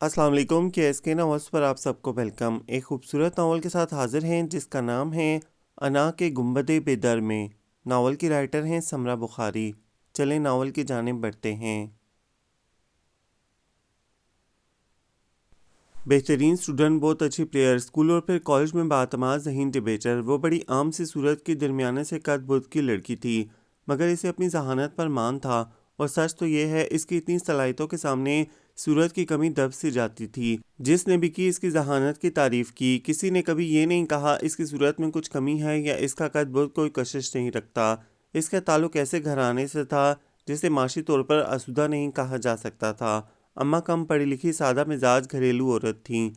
السلام علیکم KSK novels پر آپ سب کو ویلکم۔ ایک خوبصورت ناول کے ساتھ حاضر ہیں جس کا نام ہے انا کے گنبد بے در میں۔ ناول کی رائٹر ہیں سمرہ بخاری۔ چلیں ناول کی جانب بڑھتے ہیں۔ بہترین اسٹوڈنٹ، بہت اچھی پلیئر، اسکول اور پھر کالج میں باعتماد ذہین ڈیبیٹر۔ وہ بڑی عام سی صورت کی درمیانے سے قد بد کی لڑکی تھی، مگر اسے اپنی ذہانت پر مان تھا، اور سچ تو یہ ہے اس کی اتنی صلاحیتوں کے سامنے صورت کی کمی دب سی جاتی تھی۔ جس نے بھی کی اس کی ذہانت کی تعریف کی، کسی نے کبھی یہ نہیں کہا اس کی صورت میں کچھ کمی ہے یا اس کا قد بد کوئی کشش نہیں رکھتا۔ اس کا تعلق ایسے گھرانے سے تھا جسے معاشی طور پر آسودہ نہیں کہا جا سکتا تھا۔ اماں کم پڑھی لکھی سادہ مزاج گھریلو عورت تھیں۔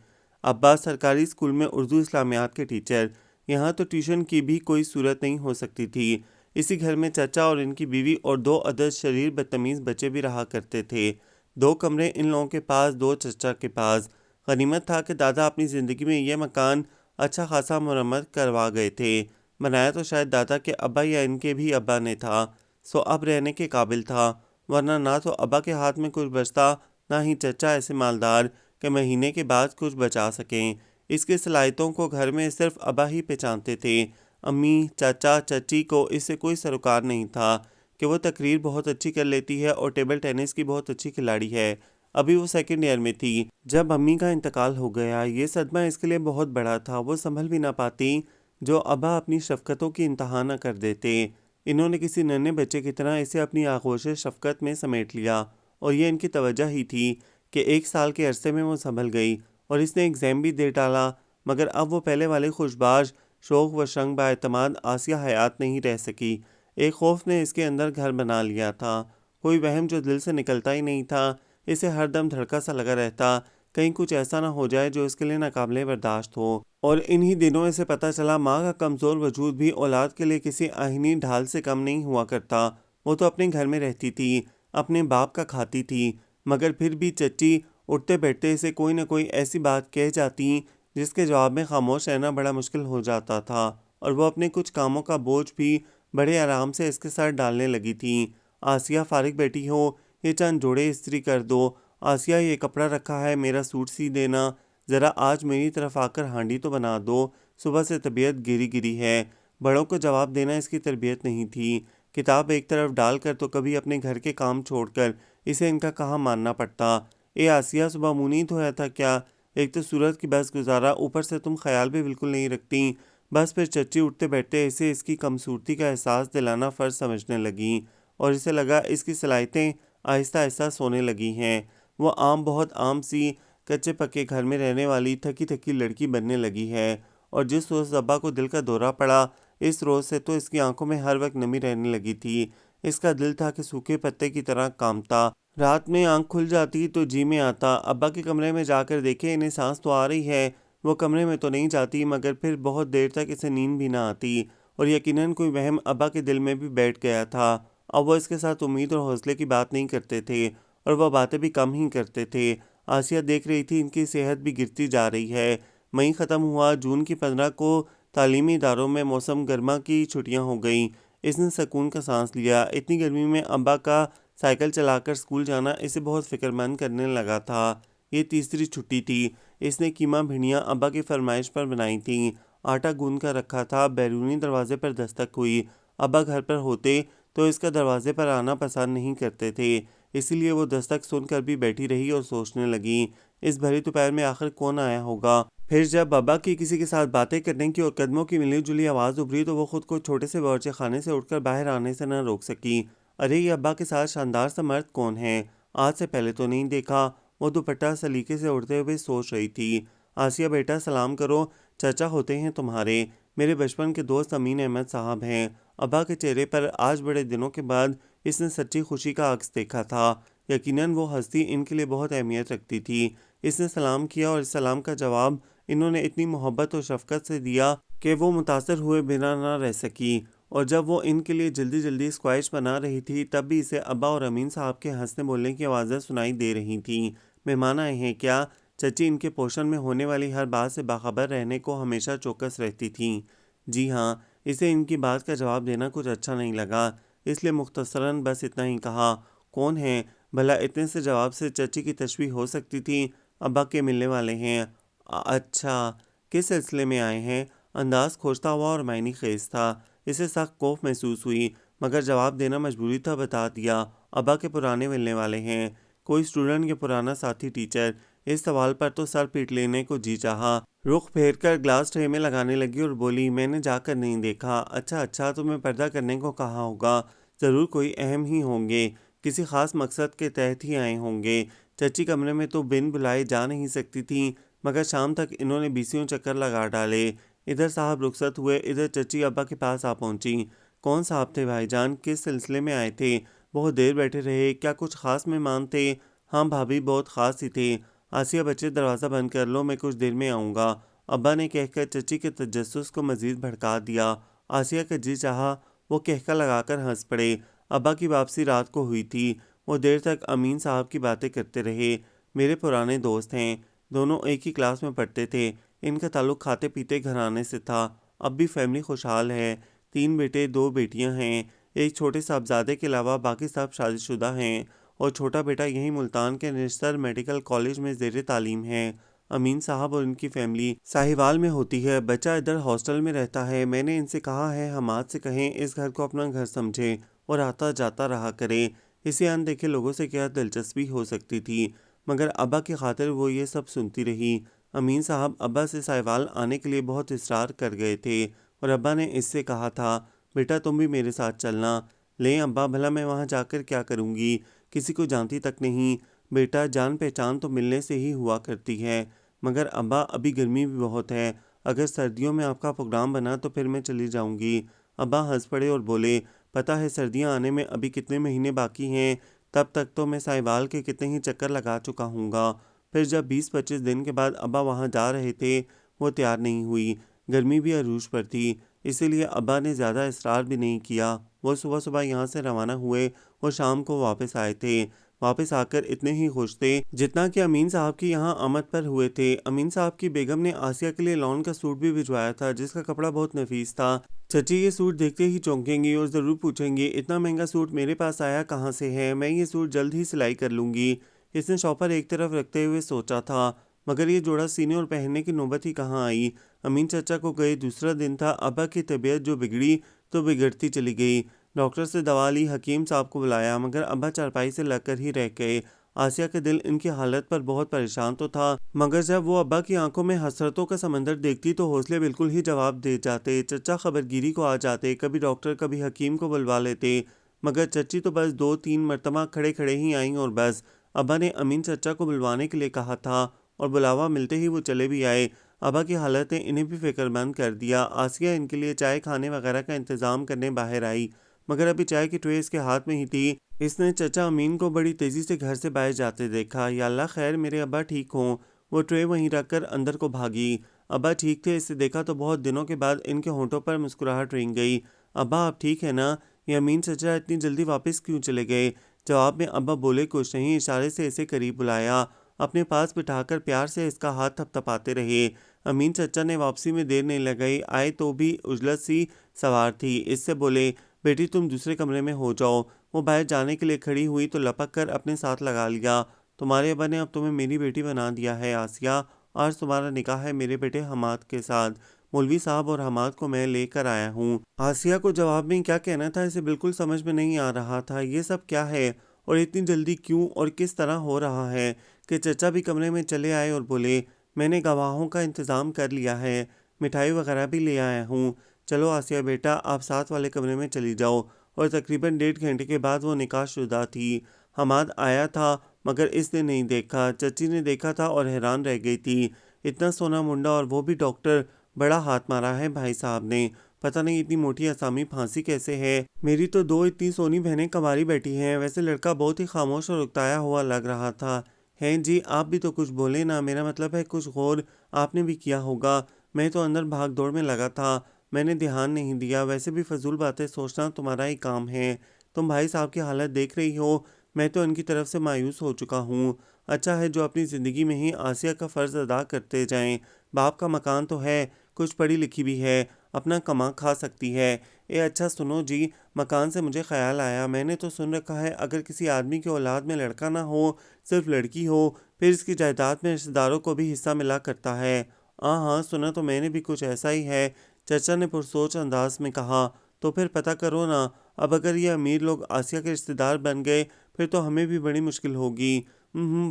ابا سرکاری اسکول میں اردو اسلامیات کے ٹیچر۔ یہاں تو ٹیوشن کی بھی کوئی صورت نہیں ہو سکتی تھی۔ اسی گھر میں چچا اور ان کی بیوی اور 2 عدد شریر بدتمیز بچے بھی رہا کرتے تھے۔ 2 کمرے ان لوگوں کے پاس، 2 چچا کے پاس۔ غنیمت تھا کہ دادا اپنی زندگی میں یہ مکان اچھا خاصا مرمت کروا گئے تھے۔ بنایا تو شاید دادا کے ابا یا ان کے بھی ابا نے تھا، سو اب رہنے کے قابل تھا، ورنہ نہ تو ابا کے ہاتھ میں کچھ بچتا، نہ ہی چچا ایسے مالدار کہ مہینے کے بعد کچھ بچا سکیں۔ اس کی صلاحیتوں کو گھر میں صرف ابا ہی پہچانتے تھے۔ امی، چاچا، چچی کو اس سے کوئی سروکار نہیں تھا کہ وہ تقریر بہت اچھی کر لیتی ہے اور ٹیبل ٹینس کی بہت اچھی کھلاڑی ہے۔ ابھی وہ 2nd ایئر میں تھی جب امی کا انتقال ہو گیا۔ یہ صدمہ اس کے لیے بہت بڑا تھا، وہ سنبھل بھی نہ پاتی جو ابا اپنی شفقتوں کی انتہا نہ کر دیتے۔ انہوں نے کسی ننھے بچے کی طرح اسے اپنی آغوش شفقت میں سمیٹ لیا، اور یہ ان کی توجہ ہی تھی کہ 1 سال کے عرصے میں وہ سنبھل گئی، اور اس نے ایگزام بھی دے ڈالا، مگر اب وہ پہلے والے خوشباش شوق و شنگ با اعتماد آسیہ حیات نہیں رہ سکی۔ ایک خوف نے اس کے اندر گھر بنا لیا تھا، کوئی وہم جو دل سے نکلتا ہی نہیں تھا، اسے ہر دم دھڑکا سا لگا رہتا، کہیں کچھ ایسا نہ ہو جائے جو اس کے لیے ناقابل برداشت ہو۔ اور انہی دنوں اسے پتہ چلا ماں کا کمزور وجود بھی اولاد کے لیے کسی آہنی ڈھال سے کم نہیں ہوا کرتا۔ وہ تو اپنے گھر میں رہتی تھی، اپنے باپ کا کھاتی تھی، مگر پھر بھی چچی اٹھتے بیٹھتے اسے کوئی نہ کوئی ایسی بات کہہ جاتی جس کے جواب میں خاموش رہنا بڑا مشکل ہو جاتا تھا، اور وہ اپنے کچھ کاموں کا بوجھ بھی بڑے آرام سے اس کے ساتھ ڈالنے لگی تھیں۔ آسیہ فارغ بیٹی ہو، یہ چند جوڑے استری کر دو، آسیہ یہ کپڑا رکھا ہے میرا سوٹ سی دینا، ذرا آج میری طرف آ کر ہانڈی تو بنا دو، صبح سے طبیعت گری گری ہے۔ بڑوں کو جواب دینا اس کی تربیت نہیں تھی۔ کتاب ایک طرف ڈال کر تو کبھی اپنے گھر کے کام چھوڑ کر اسے ان کا کہاں ماننا پڑتا۔ اے آسیہ، صبح منہ نہیں دھویا تھا کیا؟ ایک تو صورت کی بس گزارا، اوپر سے تم خیال بھی بالکل نہیں رکھتی۔ بس پھر چچی اٹھتے بیٹھتے اسے اس کی کمصورتی کا احساس دلانا فرض سمجھنے لگیں، اور اسے لگا اس کی صلاحیتیں آہستہ آہستہ سونے لگی ہیں۔ وہ بہت عام سی کچے پکے گھر میں رہنے والی تھکی تھکی لڑکی بننے لگی ہے، اور جس روز ابا کو دل کا دورہ پڑا، اس روز سے تو اس کی آنکھوں میں ہر وقت نمی رہنے لگی تھی۔ اس کا دل تھا کہ سوکھے پتے کی طرح کامتا۔ رات میں آنکھ کھل جاتی تو جی میں آتا ابا کے کمرے میں جا کر دیکھے انہیں سانس تو آ رہی ہے۔ وہ کمرے میں تو نہیں جاتی، مگر پھر بہت دیر تک اسے نیند بھی نہ آتی، اور یقیناً کوئی وہم ابا کے دل میں بھی بیٹھ گیا تھا۔ اب وہ اس کے ساتھ امید اور حوصلے کی بات نہیں کرتے تھے، اور وہ باتیں بھی کم ہی کرتے تھے۔ آسیہ دیکھ رہی تھی ان کی صحت بھی گرتی جا رہی ہے۔ مئی ختم ہوا، جون کی 15 کو تعلیمی اداروں میں موسم گرما کی چھٹیاں ہو گئیں۔ اس نے سکون کا سانس لیا۔ اتنی گرمی میں ابا کا سائیکل چلا کر اسکول جانا اسے بہت فکر مند کرنے لگا تھا۔ یہ تیسری چھٹی تھی۔ اس نے قیمہ بھنڈیاں ابا کی فرمائش پر بنائی تھیں، آٹا گوندھ کر رکھا تھا۔ بیرونی دروازے پر دستک ہوئی۔ ابا گھر پر ہوتے تو اس کا دروازے پر آنا پسند نہیں کرتے تھے، اسی لیے وہ دستک سن کر بھی بیٹھی رہی اور سوچنے لگی، اس بھری دوپہر میں آخر کون آیا ہوگا۔ پھر جب ابا کی کسی کے ساتھ باتیں کرنے کی اور قدموں کی ملی جلی آواز ابھری تو وہ خود کو چھوٹے سے باورچی خانے سے اٹھ کر باہر آنے سے نہ روک سکی۔ ارے یہ ابا کے ساتھ شاندار سا مرد کون ہے؟ آج سے پہلے تو نہیں دیکھا۔ وہ دوپٹہ سلیقے سے اڑتے ہوئے سوچ رہی تھی۔ آسیہ بیٹا سلام کرو، چچا ہوتے ہیں تمہارے، میرے بچپن کے دوست امین احمد صاحب ہیں۔ ابا کے چہرے پر آج بڑے دنوں کے بعد اس نے سچی خوشی کا عکس دیکھا تھا۔ یقیناً وہ ہستی ان کے لیے بہت اہمیت رکھتی تھی۔ اس نے سلام کیا، اور اس سلام کا جواب انہوں نے اتنی محبت اور شفقت سے دیا کہ وہ متاثر ہوئے بنا نہ رہ سکی، اور جب وہ ان کے لیے جلدی جلدی اسکوائش بنا رہی تھی تب بھی اسے ابا اور امین صاحب کے ہنسنے بولنے کی آوازیں سنائی دے رہی تھیں۔ مہمان آئے ہیں کیا؟ چچی ان کے پوشن میں ہونے والی ہر بات سے باخبر رہنے کو ہمیشہ چوکس رہتی تھیں۔ جی ہاں۔ اسے ان کی بات کا جواب دینا کچھ اچھا نہیں لگا، اس لیے مختصراً بس اتنا ہی کہا۔ کون ہیں بھلا؟ اتنے سے جواب سے چچی کی تشویش ہو سکتی تھی؟ ابا کے ملنے والے ہیں۔ اچھا، کس سلسلے میں آئے ہیں؟ انداز کھوجتا ہوا اور معنی خیز تھا۔ اسے سخت خوف محسوس ہوئی، مگر جواب دینا مجبوری تھا۔ بتا دیا، ابا کے پرانے ملنے والے ہیں۔ کوئی اسٹوڈنٹ یا پرانا ساتھی ٹیچر؟ اس سوال پر تو سر پیٹ لینے کو جی چاہا۔ رخ پھیر کر گلاس ٹرے میں لگانے لگی اور بولی، میں نے جا کر نہیں دیکھا۔ اچھا، تمہیں پردہ کرنے کو کہا ہوگا، ضرور کوئی اہم ہی ہوں گے، کسی خاص مقصد کے تحت ہی آئے ہوں گے۔ چچی کمرے میں تو بن بلائے جا نہیں سکتی تھیں، مگر شام تک انہوں نے 20 چکر لگا ڈالے۔ ادھر صاحب رخصت ہوئے، ادھر چچی ابا کے پاس آ پہنچی۔ کون صاحب تھے بھائی جان؟ کس سلسلے میں آئے تھے؟ بہت دیر بیٹھے رہے، کیا کچھ خاص مہمان تھے؟ ہاں بھابھی، بہت خاص ہی تھے۔ آسیہ بچے دروازہ بند کر لو، میں کچھ دیر میں آؤں گا، ابا نے کہہ کر چچی کے تجسس کو مزید بھڑکا دیا۔ آسیہ کا جی چاہا، وہ کہکا لگا کر ہنس پڑے۔ ابا کی واپسی رات کو ہوئی تھی۔ وہ دیر تک امین صاحب کی باتیں کرتے رہے۔ میرے پرانے دوست ہیں، دونوں ایک ہی کلاس میں پڑھتے تھے۔ ان کا تعلق کھاتے پیتے گھرانے سے تھا۔ اب بھی فیملی خوشحال ہے، 3 بیٹے 2 بیٹیاں ہیں۔ ایک چھوٹے صاحبزادے کے علاوہ باقی سب شادی شدہ ہیں، اور چھوٹا بیٹا یہیں ملتان کے نشتر میڈیکل کالج میں زیر تعلیم ہے۔ امین صاحب اور ان کی فیملی ساہیوال میں ہوتی ہے، بچہ ادھر ہاسٹل میں رہتا ہے۔ میں نے ان سے کہا ہے حماد سے کہیں اس گھر کو اپنا گھر سمجھے اور آتا جاتا رہا کرے۔ اسے اندیکھے لوگوں سے کیا دلچسپی ہو سکتی تھی، مگر ابا کی خاطر وہ یہ سب سنتی رہی۔ امین صاحب ابا سے ساہیوال آنے کے لیے بہت اصرار کر گئے تھے، اور ابا نے اس سے کہا تھا، بیٹا تم بھی میرے ساتھ چلنا۔ لیں ابا، بھلا میں وہاں جا کر کیا کروں گی؟ کسی کو جانتی تک نہیں۔ بیٹا، جان پہچان تو ملنے سے ہی ہوا کرتی ہے۔ مگر ابا، ابھی گرمی بھی بہت ہے، اگر سردیوں میں آپ کا پروگرام بنا تو پھر میں چلی جاؤں گی۔ ابا ہنس پڑے اور بولے، پتہ ہے سردیاں آنے میں ابھی کتنے مہینے باقی ہیں، تب تک تو میں ساہیوال کے کتنے ہی چکر لگا چکا ہوں گا۔ پھر جب 20-25 دن کے بعد ابا وہاں جا رہے تھے، وہ تیار نہیں ہوئی، گرمی بھی عروج پر تھی، اسی لیے ابا نے زیادہ اصرار بھی نہیں کیا۔ وہ صبح یہاں سے روانہ ہوئے اور شام کو واپس آئے تھے۔ واپس آ کر اتنے ہی خوش تھے جتنا کہ امین صاحب کی یہاں آمد پر ہوئے تھے۔ امین صاحب کی بیگم نے آسیہ کے لیے لون کا سوٹ بھی بھجوایا تھا، جس کا کپڑا بہت نفیس تھا۔ چچی یہ سوٹ دیکھتے ہی چونکیں گی اور ضرور پوچھیں گی، اتنا مہنگا سوٹ میرے پاس آیا کہاں سے ہے؟ میں یہ سوٹ جلد ہی سلائی کر لوں گی۔ اس نے شوپر ایک طرف رکھتے ہوئے سوچا تھا، مگر یہ جوڑا سینے اور پہننے کی نوبت ہی کہاں آئی۔ امین چچا کو گئے دوسرا دن تھا۔ ابا کی طبیعت جو بگڑی تو بگڑتی چلی گئی۔ ڈاکٹر سے دوا لی، حکیم صاحب کو بلایا، مگر ابا چارپائی سے لگ کر ہی رہ گئے۔ آسیہ کا دل ان کی حالت پر بہت پریشان تو تھا، مگر جب وہ ابا کی آنکھوں میں حسرتوں کا سمندر دیکھتی تو حوصلے بالکل ہی جواب دے جاتے۔ چچا خبرگیری کو آ جاتے، کبھی ڈاکٹر کبھی حکیم کو بلوا لیتے، مگر چچی تو بس 2-3 مرتبہ کھڑے ہی آئیں اور بس۔ ابا نے امین چچا کو بلوانے کے لیے کہا تھا، اور بلاوا ملتے ہی وہ چلے بھی آئے۔ ابا کی حالت نے انہیں بھی فکر مند کر دیا۔ آسیہ ان کے لیے چائے کھانے وغیرہ کا انتظام کرنے باہر آئی، مگر ابھی چائے کی ٹرے اس کے ہاتھ میں ہی تھی۔ اس نے چچا امین کو بڑی تیزی سے گھر سے باہر جاتے دیکھا۔ یا اللہ خیر، میرے ابا ٹھیک ہوں۔ وہ ٹرے وہیں رکھ کر اندر کو بھاگی۔ ابا ٹھیک تھے، اسے دیکھا تو بہت دنوں کے بعد ان کے ہونٹوں پر مسکراہٹ رنگ گئی۔ ابا آپ ٹھیک ہے نا؟ یہ امین چچا اتنی جلدی واپس کیوں چلے گئے؟ جواب میں ابا بولے کچھ نہیں، اشارے سے اسے قریب بلایا، اپنے پاس بٹھا کر پیار سے اس کا ہاتھ تھپ تھپاتے رہے۔ امین چچا نے واپسی میں دیر نہیں لگائی، آئے تو بھی عجلت سی سوار تھی۔ اس سے بولے، بیٹی تم دوسرے کمرے میں ہو جاؤ۔ وہ باہر جانے کے لیے کھڑی ہوئی تو لپک کر اپنے ساتھ لگا لیا، تمہارے ابا نے اب تمہیں میری بیٹی بنا دیا ہے آسیہ، آج تمہارا نکاح ہے میرے بیٹے حماد کے ساتھ۔ مولوی صاحب اور حماد کو میں لے کر آیا ہوں۔ آسیہ کو جواب میں کیا کہنا تھا اسے بالکل سمجھ میں نہیں آ رہا تھا۔ یہ سب کیا ہے اور اتنی جلدی کیوں اور کس طرح ہو رہا ہے کہ چچا بھی کمرے میں چلے آئے اور بولے، میں نے گواہوں کا انتظام کر لیا ہے، مٹھائی وغیرہ بھی لے آیا ہوں، چلو آسیہ بیٹا آپ ساتھ والے کمرے میں چلی جاؤ۔ اور تقریباً 1.5 گھنٹے کے بعد وہ نکاح شدہ تھی۔ حماد آیا تھا مگر اس نے نہیں دیکھا، چچی نے دیکھا تھا اور حیران رہ گئی تھی۔ اتنا سونا منڈا اور وہ بھی ڈاکٹر، بڑا ہاتھ مارا ہے بھائی صاحب نے، پتہ نہیں اتنی موٹی اسامی پھانسی کیسے ہے۔ میری تو 2 اتنی سونی بہنیں کنواری بیٹھی ہیں۔ ویسے لڑکا بہت ہی خاموش اور اکتایا ہوا لگ رہا تھا۔ ہیں جی آپ بھی تو کچھ بولے نا، میرا مطلب ہے کچھ غور آپ نے بھی کیا ہوگا۔ میں تو اندر بھاگ دوڑ میں لگا تھا، میں نے دھیان نہیں دیا، ویسے بھی فضول باتیں سوچنا تمہارا ہی کام ہے۔ تم بھائی صاحب کی حالت دیکھ رہی ہو، میں تو ان کی طرف سے مایوس ہو چکا ہوں۔ اچھا ہے جو اپنی زندگی میں ہی آسیہ کا فرض ادا کرتے جائیں، باپ کا مکان تو ہے، کچھ پڑھی لکھی بھی ہے، اپنا کما کھا سکتی ہے۔ اچھا سنو جی، مکان سے مجھے خیال آیا، میں نے تو سن رکھا ہے اگر کسی آدمی کی اولاد میں لڑکا نہ ہو، صرف لڑکی ہو، پھر اس کی جائیداد میں رشتہ داروں کو بھی حصہ ملا کرتا ہے۔ ہاں سنا تو میں نے بھی کچھ ایسا ہی ہے، چچا نے پرسوچ انداز میں کہا۔ تو پھر پتہ کرو نا، اب اگر یہ امیر لوگ آسیہ کے رشتہ دار بن گئے پھر تو ہمیں بھی بڑی مشکل ہوگی۔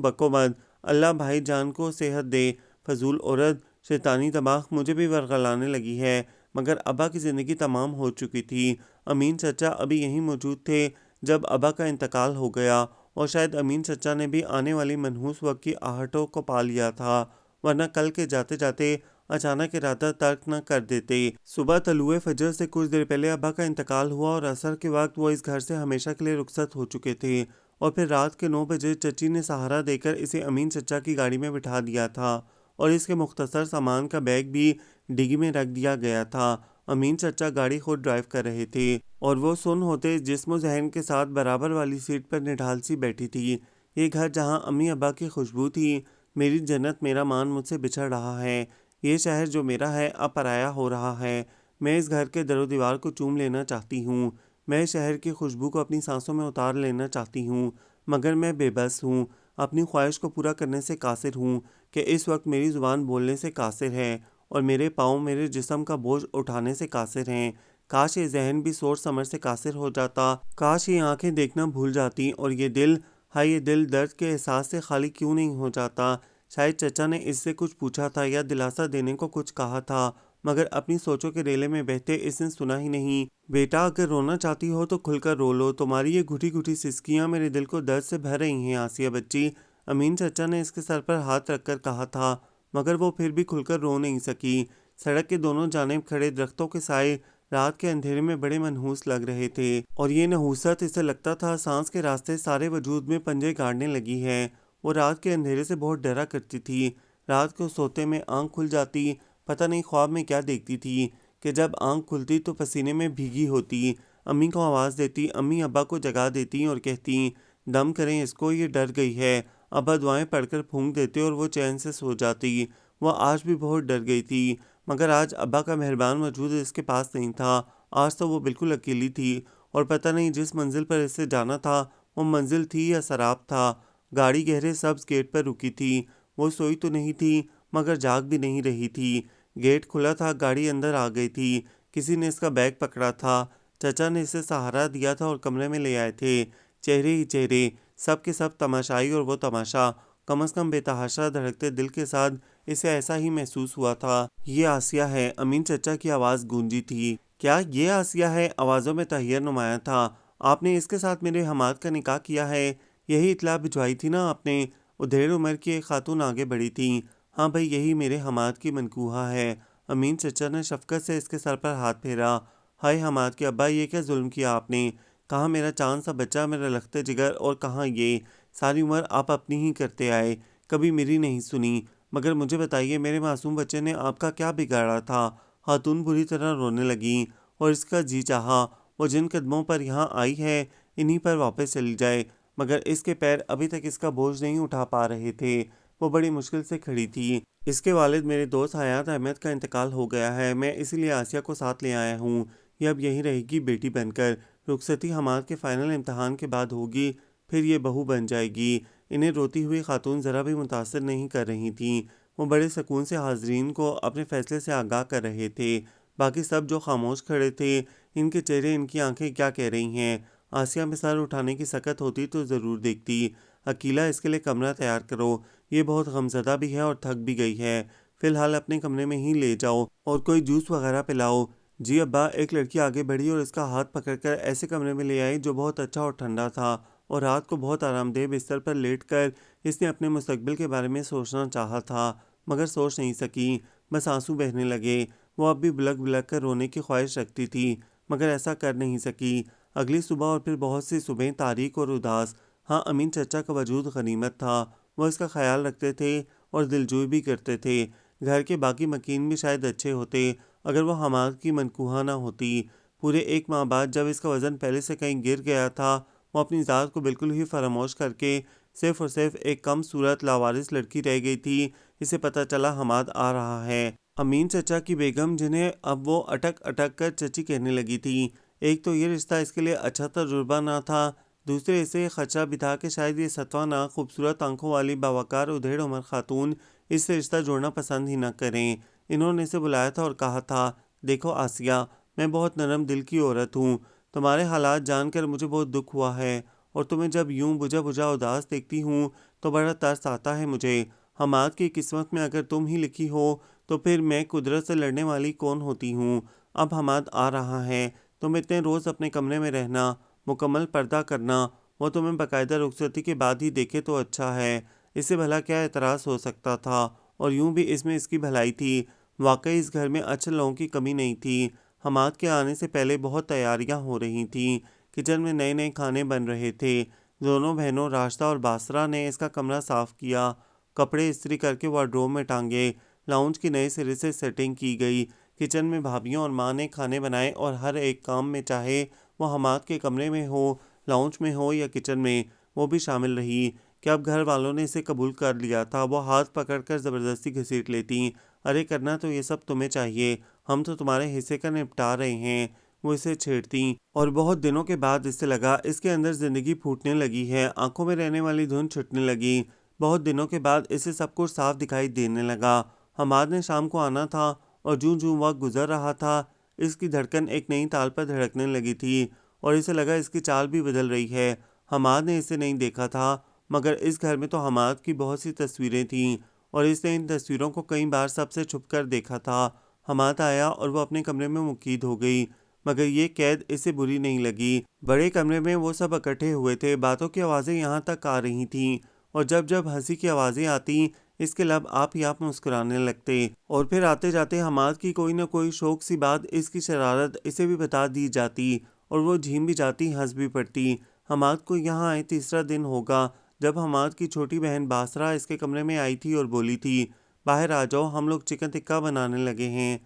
بکو مت، اللہ بھائی جان کو صحت دے، فضول عورت، شیطانی دماغ مجھے بھی ورغلانے لگی ہے۔ مگر ابا کی زندگی تمام ہو چکی تھی۔ امین چچا ابھی یہیں موجود تھے جب ابا کا انتقال ہو گیا، اور شاید امین چچا نے بھی آنے والی منحوس وقت کی آہٹوں کو پا لیا تھا، ورنہ کل کے جاتے جاتے اچانک ارادہ ترک نہ کر دیتے۔ صبح طلوع فجر سے کچھ دیر پہلے ابا کا انتقال ہوا اور عصر کے وقت وہ اس گھر سے ہمیشہ کے لیے رخصت ہو چکے تھے، اور پھر رات کے 9 بجے چچی نے سہارا دے کر اسے امین چچا کی گاڑی میں بٹھا دیا تھا، اور اس کے مختصر سامان کا بیگ بھی ڈگی میں رکھ دیا گیا تھا۔ امین چچا گاڑی خود ڈرائیو کر رہے تھے، اور وہ سن ہوتے جسم و ذہن کے ساتھ برابر والی سیٹ پر نڈھال سی بیٹھی تھی۔ یہ گھر جہاں امی ابا کی خوشبو تھی، میری جنت میرا مان مجھ سے بچھڑ رہا ہے، یہ شہر جو میرا ہے اب پرایا ہو رہا ہے۔ میں اس گھر کے در و دیوار کو چوم لینا چاہتی ہوں، میں شہر کی خوشبو کو اپنی سانسوں میں اتار لینا چاہتی ہوں، مگر میں بے بس ہوں، اپنی خواہش کو پورا کرنے سے قاصر ہوں کہ اس وقت میری زبان بولنے سے قاصر ہے، اور میرے پاؤں میرے جسم کا بوجھ اٹھانے سے قاصر ہیں۔ کاش یہ ذہن بھی سوچ سمجھ سے قاصر ہو جاتا، کاش یہ آنکھیں دیکھنا بھول جاتی، اور یہ دل، ہائی یہ دل درد کے احساس سے خالی کیوں نہیں ہو جاتا۔ شاید چچا نے اس سے کچھ پوچھا تھا یا دلاسا دینے کو کچھ کہا تھا، مگر اپنی سوچوں کے ریلے میں بہتے اس نے سنا ہی نہیں۔ بیٹا اگر رونا چاہتی ہو تو کھل کر رو لو، تمہاری یہ گھٹی گھٹی سسکیاں میرے دل کو درد سے بھر رہی ہیں آسیہ بچی، امین چچا نے اس کے سر پر ہاتھ رکھ کر کہا تھا، مگر وہ پھر بھی کھل کر رو نہیں سکی۔ سڑک کے دونوں جانب کھڑے درختوں کے سائے رات کے اندھیرے میں بڑے منحوس لگ رہے تھے، اور یہ نحوست اسے لگتا تھا سانس کے راستے سارے وجود میں پنجے گاڑنے لگی ہے۔ وہ رات کے اندھیرے سے بہت ڈرا کرتی تھی، رات کو سوتے میں آنکھ کھل جاتی، پتہ نہیں خواب میں کیا دیکھتی تھی کہ جب آنکھ کھلتی تو پسینے میں بھیگی ہوتی، امی کو آواز دیتی، امی ابا کو جگا دیتی اور کہتی، دم کریں اس کو، یہ ڈر گئی ہے۔ ابا دعائیں پڑھ کر پھونک دیتے اور وہ چین سے سو جاتی۔ وہ آج بھی بہت ڈر گئی تھی، مگر آج ابا کا مہربان وجود اس کے پاس نہیں تھا، آج تو وہ بالکل اکیلی تھی، اور پتہ نہیں جس منزل پر اسے جانا تھا وہ منزل تھی یا سراب تھا۔ گاڑی گہرے سبز گیٹ پر رکی تھی، وہ سوئی تو نہیں تھی مگر جاگ بھی نہیں رہی تھی۔ گیٹ کھلا تھا، گاڑی اندر آ گئی تھی، کسی نے اس کا بیگ پکڑا تھا، چچا نے اسے سہارا دیا تھا اور کمرے میں لے آئے تھے۔ چہرے ہی چہرے، سب کے سب تماشائی، اور وہ تماشا کم از کم بے تحاشا دھڑکتے دل کے ساتھ اسے ایسا ہی محسوس ہوا تھا۔ یہ آسیہ ہے، امین چچا کی آواز گونجی تھی۔ کیا یہ آسیہ ہے؟ آوازوں میں تحیر نمایاں تھا۔ آپ نے اس کے ساتھ میرے حماد کا نکاح کیا ہے؟ یہی اطلاع بھجوائی تھی نا آپ نے؟ ادھیڑ عمر کی ایک خاتون آگے بڑھی تھی۔ ہاں بھائی، یہی میرے حماد کی منکوحہ ہے۔ امین چچا نے شفقت سے اس کے سر پر ہاتھ پھیرا۔ ہائے حماد کے ابا، یہ کیا ظلم کیا آپ نے؟ کہاں میرا چاند سا بچہ، میرا لخت جگر، اور کہاں یہ؟ ساری عمر آپ اپنی ہی کرتے آئے، کبھی میری نہیں سنی، مگر مجھے بتائیے میرے معصوم بچے نے آپ کا کیا بگاڑا تھا؟ خاتون بری طرح رونے لگیں، اور اس کا جی چاہا وہ جن قدموں پر یہاں آئی ہے انہی پر واپس چلی جائے، مگر اس کے پیر ابھی تک اس کا بوجھ نہیں اٹھا پا رہے تھے۔ وہ بڑی مشکل سے کھڑی تھی۔ اس کے والد میرے دوست حیات احمد کا انتقال ہو گیا ہے، میں اسی لیے آسیہ کو ساتھ لے آیا ہوں، یہ اب یہیں رہے گی بیٹی بن کر، رخصتی حماد کے فائنل امتحان کے بعد ہوگی، پھر یہ بہو بن جائے گی۔ انہیں روتی ہوئی خاتون ذرا بھی متاثر نہیں کر رہی تھیں، وہ بڑے سکون سے حاضرین کو اپنے فیصلے سے آگاہ کر رہے تھے۔ باقی سب جو خاموش کھڑے تھے، ان کے چہرے، ان کی آنکھیں کیا کہہ رہی ہیں؟ آسیہ میں سر اٹھانے کی سکت ہوتی تو ضرور دیکھتی۔ عقیلہ، اس کے لیے کمرہ تیار کرو، یہ بہت غمزدہ بھی ہے اور تھک بھی گئی ہے، فی الحال اپنے کمرے میں ہی لے جاؤ، اور کوئی جوس وغیرہ پلاؤ۔ جی ابا۔ ایک لڑکی آگے بڑھی اور اس کا ہاتھ پکڑ کر ایسے کمرے میں لے آئی جو بہت اچھا اور ٹھنڈا تھا، اور رات کو بہت آرام دہ بستر پر لیٹ کر اس نے اپنے مستقبل کے بارے میں سوچنا چاہا تھا، مگر سوچ نہیں سکی، بس آنسو بہنے لگے۔ وہ اب بھی بلک بلک کر رونے کی خواہش رکھتی تھی، مگر ایسا کر نہیں سکی۔ اگلی صبح اور پھر بہت سی صبحیں تاریک اور اداس۔ ہاں، امین چچا کا وجود غنیمت تھا، وہ اس کا خیال رکھتے تھے اور دلجوئی بھی کرتے تھے۔ گھر کے باقی مکین بھی شاید اچھے ہوتے اگر وہ حماد کی منکوحہ نہ ہوتی۔ پورے 1 ماہ بعد جب اس کا وزن پہلے سے کہیں گر گیا تھا، وہ اپنی ذات کو بالکل ہی فراموش کر کے صرف اور صرف ایک کم صورت لاوارث لڑکی رہ گئی تھی۔ اسے پتہ چلا حماد آ رہا ہے۔ امین چچا کی بیگم، جنہیں اب وہ اٹک اٹک کر چچی کہنے لگی تھی، ایک تو یہ رشتہ اس کے لیے اچھا تجربہ نہ تھا، دوسرے اسے خدشہ بھی تھا کہ شاید یہ ستوہ نہ خوبصورت آنکھوں والی باوقار ادھیڑ عمر خاتون اس سے رشتہ جوڑنا پسند ہی نہ کریں۔ انہوں نے اسے بلایا تھا اور کہا تھا، دیکھو آسیہ، میں بہت نرم دل کی عورت ہوں، تمہارے حالات جان کر مجھے بہت دکھ ہوا ہے، اور تمہیں جب یوں بجھا بجھا اداس دیکھتی ہوں تو بڑا ترس آتا ہے مجھے۔ حماد کی قسمت میں اگر تم ہی لکھی ہو تو پھر میں قدرت سے لڑنے والی کون ہوتی ہوں؟ اب حماد آ رہا ہے، تم اتنے روز اپنے کمرے میں رہنا، مکمل پردہ کرنا، وہ تمہیں باقاعدہ رخصتی کے بعد ہی دیکھے تو اچھا ہے۔ اس سے بھلا کیا اعتراض ہو سکتا تھا؟ اور یوں بھی اس میں اس کی بھلائی تھی، واقعی اس گھر میں اچھے لوگوں کی کمی نہیں تھی۔ حماد کے آنے سے پہلے بہت تیاریاں ہو رہی تھیں، کچن میں نئے نئے کھانے بن رہے تھے، دونوں بہنوں راشدہ اور باسرہ نے اس کا کمرہ صاف کیا، کپڑے استری کر کے وارڈروب میں ٹانگے، لاؤنج کی نئے سرے سے سیٹنگ کی گئی، کچن میں بھابھیوں اور ماں نے کھانے بنائے، اور ہر ایک کام میں، چاہے وہ حماد کے کمرے میں ہو، لاؤنج میں ہو یا کچن میں، وہ بھی شامل رہی کہ اب گھر والوں نے اسے قبول کر لیا تھا۔ وہ ہاتھ پکڑ کر زبردستی گھسیٹ لیتی، ارے کرنا تو یہ سب تمہیں چاہیے، ہم تو تمہارے حصے کا نپٹا رہے ہیں۔ وہ اسے چھیڑتیں، اور بہت دنوں کے بعد اسے لگا اس کے اندر زندگی پھوٹنے لگی ہے، آنکھوں میں رہنے والی دھن چھٹنے لگی۔ بہت دنوں کے بعد اسے سب کچھ صاف دکھائی دینے لگا۔ حماد نے شام کو آنا تھا، اور جوں جوں وقت گزر رہا تھا اس کی دھڑکن ایک نئی تال پر دھڑکنے لگی تھی، اور اسے لگا اس کی چال بھی بدل رہی ہے۔ حماد نے اسے نہیں دیکھا تھا، مگر اس گھر میں تو حماد کی بہت سی تصویریں تھیں، اور اس نے ان تصویروں کو کئی بار سب سے چھپ کر دیکھا تھا۔ حماد آیا اور وہ اپنے کمرے میں مقید ہو گئی، مگر یہ قید اسے بری نہیں لگی۔ بڑے کمرے میں وہ سب اکٹھے ہوئے تھے، باتوں کی آوازیں یہاں تک آ رہی تھیں، اور جب جب ہنسی کی آوازیں آتیں اس کے لب آپ ہی آپ مسکرانے لگتے، اور پھر آتے جاتے حماد کی کوئی نہ کوئی شوق سی بات، اس کی شرارت اسے بھی بتا دی جاتی، اور وہ جھیم بھی جاتی، ہنس بھی پڑتی۔ حماد کو یہاں آئے تیسرا دن ہوگا جب حماد کی چھوٹی بہن باسرہ اس کے کمرے میں آئی تھی اور بولی تھی، باہر آ جاؤ، ہم لوگ چکن ٹکا بنانے لگے ہیں۔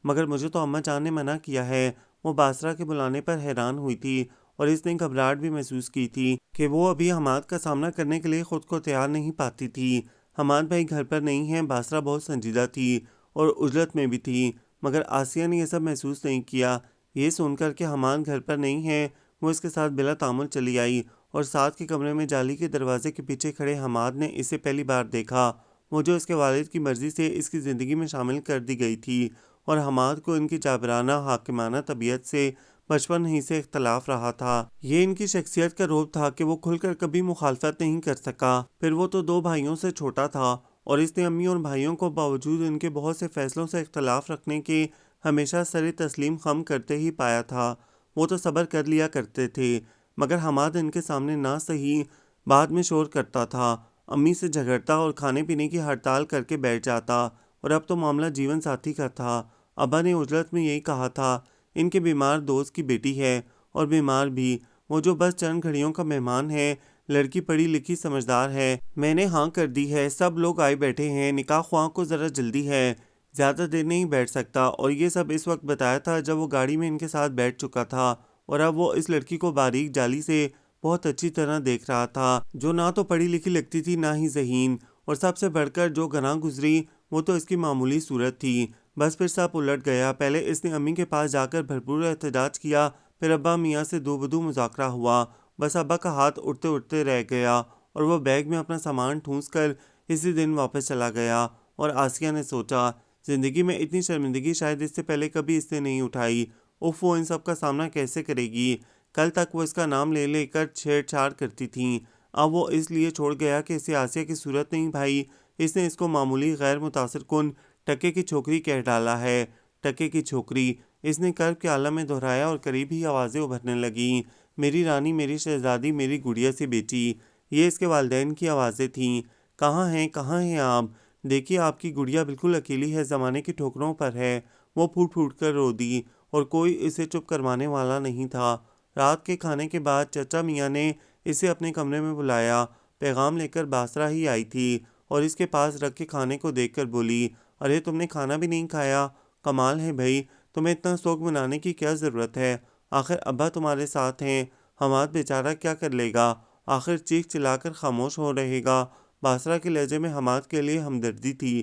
مگر مجھے تو اماں جان نے منع کیا ہے۔ وہ باسرہ کے بلانے پر حیران ہوئی تھی، اور اس نے گھبراہٹ بھی محسوس کی تھی کہ وہ ابھی حماد کا سامنا کرنے کے لیے خود کو تیار نہیں پاتی تھی۔ حماد بھائی گھر پر نہیں ہیں۔ باسرہ بہت سنجیدہ تھی اور عجلت میں بھی تھی، مگر آسیہ نے یہ سب محسوس نہیں کیا۔ یہ سن کر کہ حماد گھر پر نہیں ہے، وہ اس کے ساتھ بلا تعامل چلی آئی، اور ساتھ کے کمرے میں جالی کے دروازے کے پیچھے کھڑے حماد نے اسے پہلی بار دیکھا، وہ جو اس کے والد کی مرضی سے اس کی زندگی میں شامل کر دی گئی تھی، اور حماد کو ان کی جابرانہ حاکمانہ طبیعت سے بچپن ہی سے اختلاف رہا تھا۔ یہ ان کی شخصیت کا روپ تھا کہ وہ کھل کر کبھی مخالفت نہیں کر سکا۔ پھر وہ تو دو بھائیوں سے چھوٹا تھا، اور اس نے امی اور بھائیوں کو باوجود ان کے بہت سے فیصلوں سے اختلاف رکھنے کے ہمیشہ سر تسلیم خم کرتے ہی پایا تھا۔ وہ تو صبر کر لیا کرتے تھے، مگر حماد ان کے سامنے نہ صحیح بعد میں شور کرتا تھا، امی سے جھگڑتا اور کھانے پینے کی ہڑتال کر کے بیٹھ جاتا، اور اب تو معاملہ جیون ساتھی کا تھا۔ ابا نے عجلت میں یہی کہا تھا، ان کے بیمار دوست کی بیٹی ہے، اور بیمار بھی، وہ جو بس چند گھڑیوں کا مہمان ہے، لڑکی پڑھی لکھی سمجھدار ہے، میں نے ہاں کر دی ہے، سب لوگ آئے بیٹھے ہیں، نکاح خواہاں کو ذرا جلدی ہے، زیادہ دیر نہیں بیٹھ سکتا۔ اور یہ سب اس وقت بتایا تھا جب وہ گاڑی میں ان کے ساتھ بیٹھ چکا تھا، اور اب وہ اس لڑکی کو باریک جالی سے بہت اچھی طرح دیکھ رہا تھا، جو نہ تو پڑھی لکھی لگتی تھی نہ ہی ذہین، اور سب سے بڑھ کر جو گناہ گزری وہ تو اس کی معمولی صورت تھی۔ بس پھر سب الٹ گیا۔ پہلے اس نے امی کے پاس جا کر بھرپور احتجاج کیا، پھر ابا میاں سے دو بدو مذاکرہ ہوا، بس ابا کا ہاتھ اٹھتے اٹھتے رہ گیا، اور وہ بیگ میں اپنا سامان ٹھونس کر اسی دن واپس چلا گیا۔ اور آسیہ نے سوچا، زندگی میں اتنی شرمندگی شاید اس سے پہلے کبھی اس نے نہیں اٹھائی، اف وہ ان سب کا سامنا کیسے کرے گی؟ کل تک وہ اس کا نام لے لے کر چھیڑ چھاڑ کرتی تھیں، اب وہ اس لیے چھوڑ گیا کہ اسے آسیہ کی صورت نہیں بھائی، اس نے اس کو معمولی غیر متاثر کن ٹکے کی چھوکری کہہ ڈالا ہے۔ ٹکے کی چھوکری، اس نے کرب کے عالم میں دہرایا، اور قریب ہی آوازیں ابھرنے لگیں، میری رانی، میری شہزادی، میری گڑیا سی بیٹی۔ یہ اس کے والدین کی آوازیں تھیں۔ کہاں ہیں آپ؟ دیکھیے آپ کی گڑیا بالکل اکیلی ہے، زمانے کی ٹھوکروں پر ہے۔ وہ پھوٹ پھوٹ کر رو دی، اور کوئی اسے چپ کروانے والا نہیں تھا۔ رات کے کھانے کے بعد چچا میاں نے اسے اپنے کمرے میں بلایا، پیغام لے کر باسرہ ہی آئی تھی، اور اس کے پاس رکھ کے کھانے کو دیکھ کر بولی، ارے تم نے کھانا بھی نہیں کھایا، کمال ہے بھائی، تمہیں اتنا سوگ منانے کی کیا ضرورت ہے؟ آخر ابا تمہارے ساتھ ہیں، حماد بیچارہ کیا کر لے گا؟ آخر چیخ چلا کر خاموش ہو رہے گا؟ باسرہ کے لہجے میں حماد کے لیے ہمدردی تھی،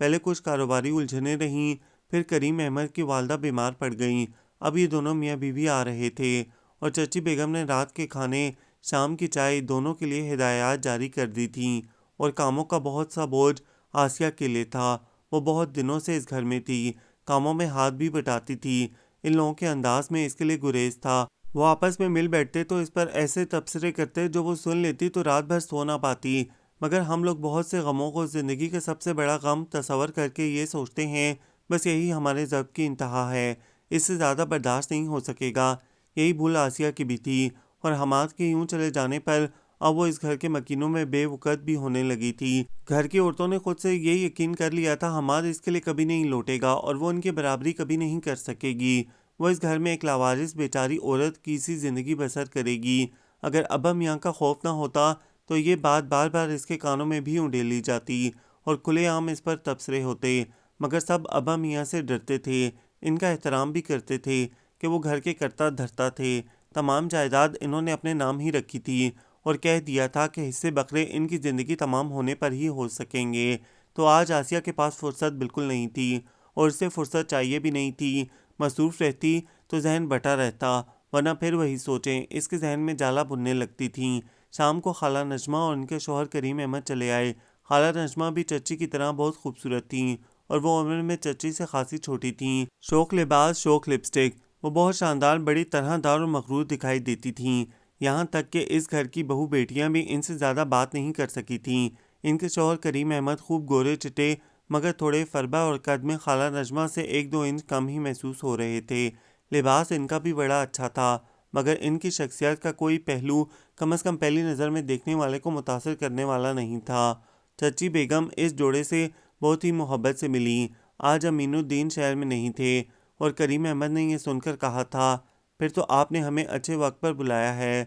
پہلے کچھ کاروباری الجھنیں رہیں، پھر کریم احمد کی والدہ بیمار پڑ گئیں۔ اب یہ دونوں میاں بیوی آ رہے تھے اور چچی بیگم نے رات کے کھانے، شام کی چائے دونوں کے لیے ہدایات جاری کر دی تھیں، اور کاموں کا بہت سا بوجھ آسیہ کے لیے تھا۔ وہ بہت دنوں سے اس گھر میں تھی، کاموں میں ہاتھ بھی بٹاتی تھی۔ ان لوگوں کے انداز میں اس کے لیے گریز تھا۔ وہ آپس میں مل بیٹھتے تو اس پر ایسے تبصرے کرتے جو وہ سن لیتی تو رات بھر سو نہ پاتی۔ مگر ہم لوگ بہت سے غموں کو زندگی کا سب سے بڑا غم تصور کر کے یہ سوچتے ہیں بس یہی ہمارے ضبط کی انتہا ہے، اس سے زیادہ برداشت نہیں ہو سکے گا۔ یہی بھول آسیہ کی بھی تھی، اور حماد کے یوں چلے جانے پر اب وہ اس گھر کے مکینوں میں بے وقت بھی ہونے لگی تھی۔ گھر کی عورتوں نے خود سے یہ یقین کر لیا تھا حماد اس کے لیے کبھی نہیں لوٹے گا اور وہ ان کی برابری کبھی نہیں کر سکے گی۔ وہ اس گھر میں ایک لاوارث بیچاری عورت کی سی زندگی بسر کرے گی۔ اگر ابا میاں کا خوف نہ ہوتا تو یہ بات بار بار اس کے کانوں میں بھی انڈیلی جاتی اور کھلے عام اس پر تبصرے ہوتے، مگر سب ابا میاں سے ڈرتے تھے، ان کا احترام بھی کرتے تھے کہ وہ گھر کے کرتا دھرتا تھے۔ تمام جائیداد انہوں نے اپنے نام ہی رکھی تھی اور کہہ دیا تھا کہ حصے بکرے ان کی زندگی تمام ہونے پر ہی ہو سکیں گے۔ تو آج آسیہ کے پاس فرصت بالکل نہیں تھی، اور اسے فرصت چاہیے بھی نہیں تھی۔ مصروف رہتی تو ذہن بٹا رہتا، ورنہ پھر وہی سوچیں اس کے ذہن میں جالا بننے لگتی تھیں۔ شام کو خالہ نجمہ اور ان کے شوہر کریم احمد چلے آئے۔ خالہ نجمہ بھی چچی کی طرح بہت خوبصورت تھیں، اور وہ عمر میں چچی سے خاصی چھوٹی تھیں۔ شوق لباس، شوق لپسٹک، وہ بہت شاندار، بڑی طرح دار اور مغرور دکھائی دیتی تھیں، یہاں تک کہ اس گھر کی بہو بیٹیاں بھی ان سے زیادہ بات نہیں کر سکی تھیں۔ ان کے شوہر کریم احمد خوب گورے چٹے مگر تھوڑے فربہ اور قد میں خالہ نجمہ سے 1-2 انچ کم ہی محسوس ہو رہے تھے۔ لباس ان کا بھی بڑا اچھا تھا، مگر ان کی شخصیت کا کوئی پہلو کم از کم پہلی نظر میں دیکھنے والے کو متاثر کرنے والا نہیں تھا۔ چچی بیگم اس جوڑے سے بہت ہی محبت سے ملیں۔ آج امین الدین شہر میں نہیں تھے اور کریم احمد نے یہ سن کر کہا تھا پھر تو آپ نے ہمیں اچھے وقت پر بلایا ہے۔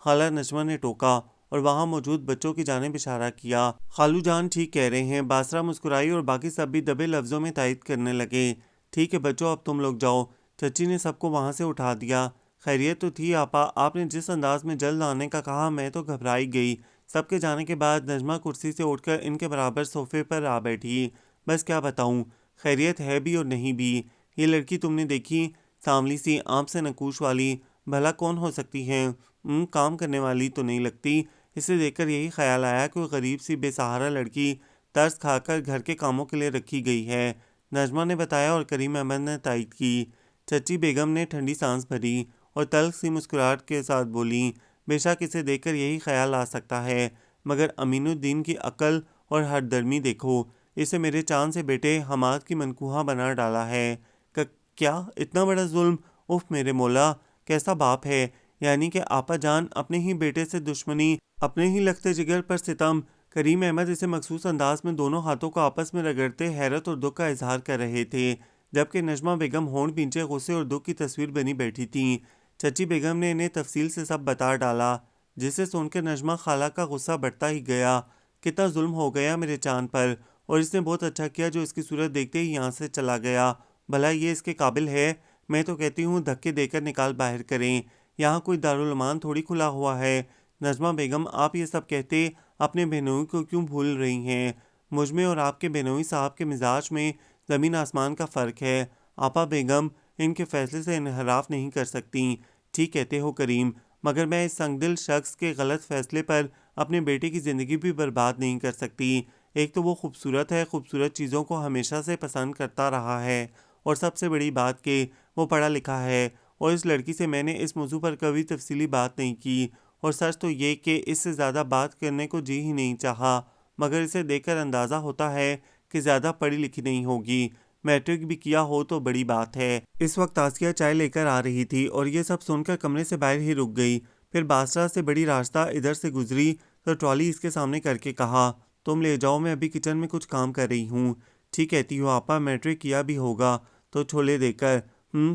خالہ نجمہ نے ٹوکا اور وہاں موجود بچوں کی جانب اشارہ کیا۔ خالو جان ٹھیک کہہ رہے ہیں، باسرہ مسکرائی اور باقی سب بھی دبے لفظوں میں تائید کرنے لگے۔ ٹھیک ہے بچوں، اب تم لوگ جاؤ۔ چچی نے سب کو وہاں سے اٹھا دیا۔ خیریت تو تھی آپا، آپ نے جس انداز میں جلد آنے کا کہا میں تو گھبرائی گئی۔ سب کے جانے کے بعد نجمہ کرسی سے اٹھ کر ان کے برابر صوفے پر آ بیٹھی۔ بس کیا بتاؤں، خیریت ہے بھی اور نہیں بھی۔ یہ لڑکی تم نے دیکھی، سانولی سی، آنکھ سے نقوش والی، بھلا کون ہو سکتی ہے؟ کام کرنے والی تو نہیں لگتی۔ اسے دیکھ کر یہی خیال آیا کہ وہ غریب سی بے سہارا لڑکی ترس کھا کر گھر کے کاموں کے لیے رکھی گئی ہے۔ نجمہ نے بتایا اور کریم احمد نے تائید کی۔ چچی بیگم نے ٹھنڈی سانس بھری اور تلخ سی مسکراہٹ کے ساتھ بولیں، بے شک اسے دیکھ کر یہی خیال آ سکتا ہے، مگر امین الدین کی عقل اور ہردرمی دیکھو، اسے میرے چاند سے بیٹے حماد کی منکوہا بنا ڈالا ہے۔ کیا اتنا بڑا ظلم؟ اف میرے مولا، کیسا باپ ہے! یعنی کہ آپا جان اپنے ہی بیٹے سے دشمنی، اپنے ہی لخت جگر پر ستم۔ کریم احمد اسے مخصوص انداز میں دونوں ہاتھوں کو آپس میں رگڑتے حیرت اور دکھ کا اظہار کر رہے تھے، جبکہ نجمہ بیگم ہونٹ بھینچے غصے اور دکھ کی تصویر بنی بیٹھی تھیں۔ چچی بیگم نے انہیں تفصیل سے سب بتا ڈالا، جسے سن کے نجمہ خالہ کا غصہ بڑھتا ہی گیا۔ کتنا ظلم ہو گیا میرے چاند پر، اور اس نے بہت اچھا کیا جو اس کی صورت دیکھتے ہی یہاں سے چلا گیا۔ بھلا یہ اس کے قابل ہے؟ میں تو کہتی ہوں دھکے دے کر نکال باہر کریں، یہاں کوئی دارالمان تھوڑی کھلا ہوا ہے۔ نجمہ بیگم، آپ یہ سب کہتے اپنے بہنوئی کو کیوں بھول رہی ہیں؟ مجھ میں اور آپ کے بہنوئی صاحب کے مزاج میں زمین آسمان کا فرق ہے۔ آپا بیگم ان کے فیصلے سے انحراف نہیں کر سکتی۔ ٹھیک کہتے ہو کریم، مگر میں اس سنگ دل شخص کے غلط فیصلے پر اپنے بیٹے کی زندگی بھی برباد نہیں کر سکتی۔ ایک تو وہ خوبصورت ہے، خوبصورت چیزوں کو ہمیشہ سے پسند کرتا رہا ہے، اور سب سے بڑی بات کہ وہ پڑھا لکھا ہے، اور اس لڑکی سے میں نے اس موضوع پر کبھی تفصیلی بات نہیں کی، اور سچ تو یہ کہ اس سے زیادہ بات کرنے کو جی ہی نہیں چاہا، مگر اسے دیکھ کر اندازہ ہوتا ہے کہ زیادہ پڑھی لکھی نہیں ہوگی، میٹرک بھی کیا ہو تو بڑی بات ہے۔ اس وقت آسیہ چائے لے کر آ رہی تھی اور یہ سب سن کر کمرے سے باہر ہی رک گئی۔ پھر باسرہ سے بڑی راستہ ادھر سے گزری تو ٹرالی اس کے سامنے کر کے کہا، تم لے جاؤ، میں ابھی کچن میں کچھ کام کر رہی ہوں۔ ٹھیک کہتی ہو آپا، میٹرک کیا بھی ہوگا تو چھولے دے کر،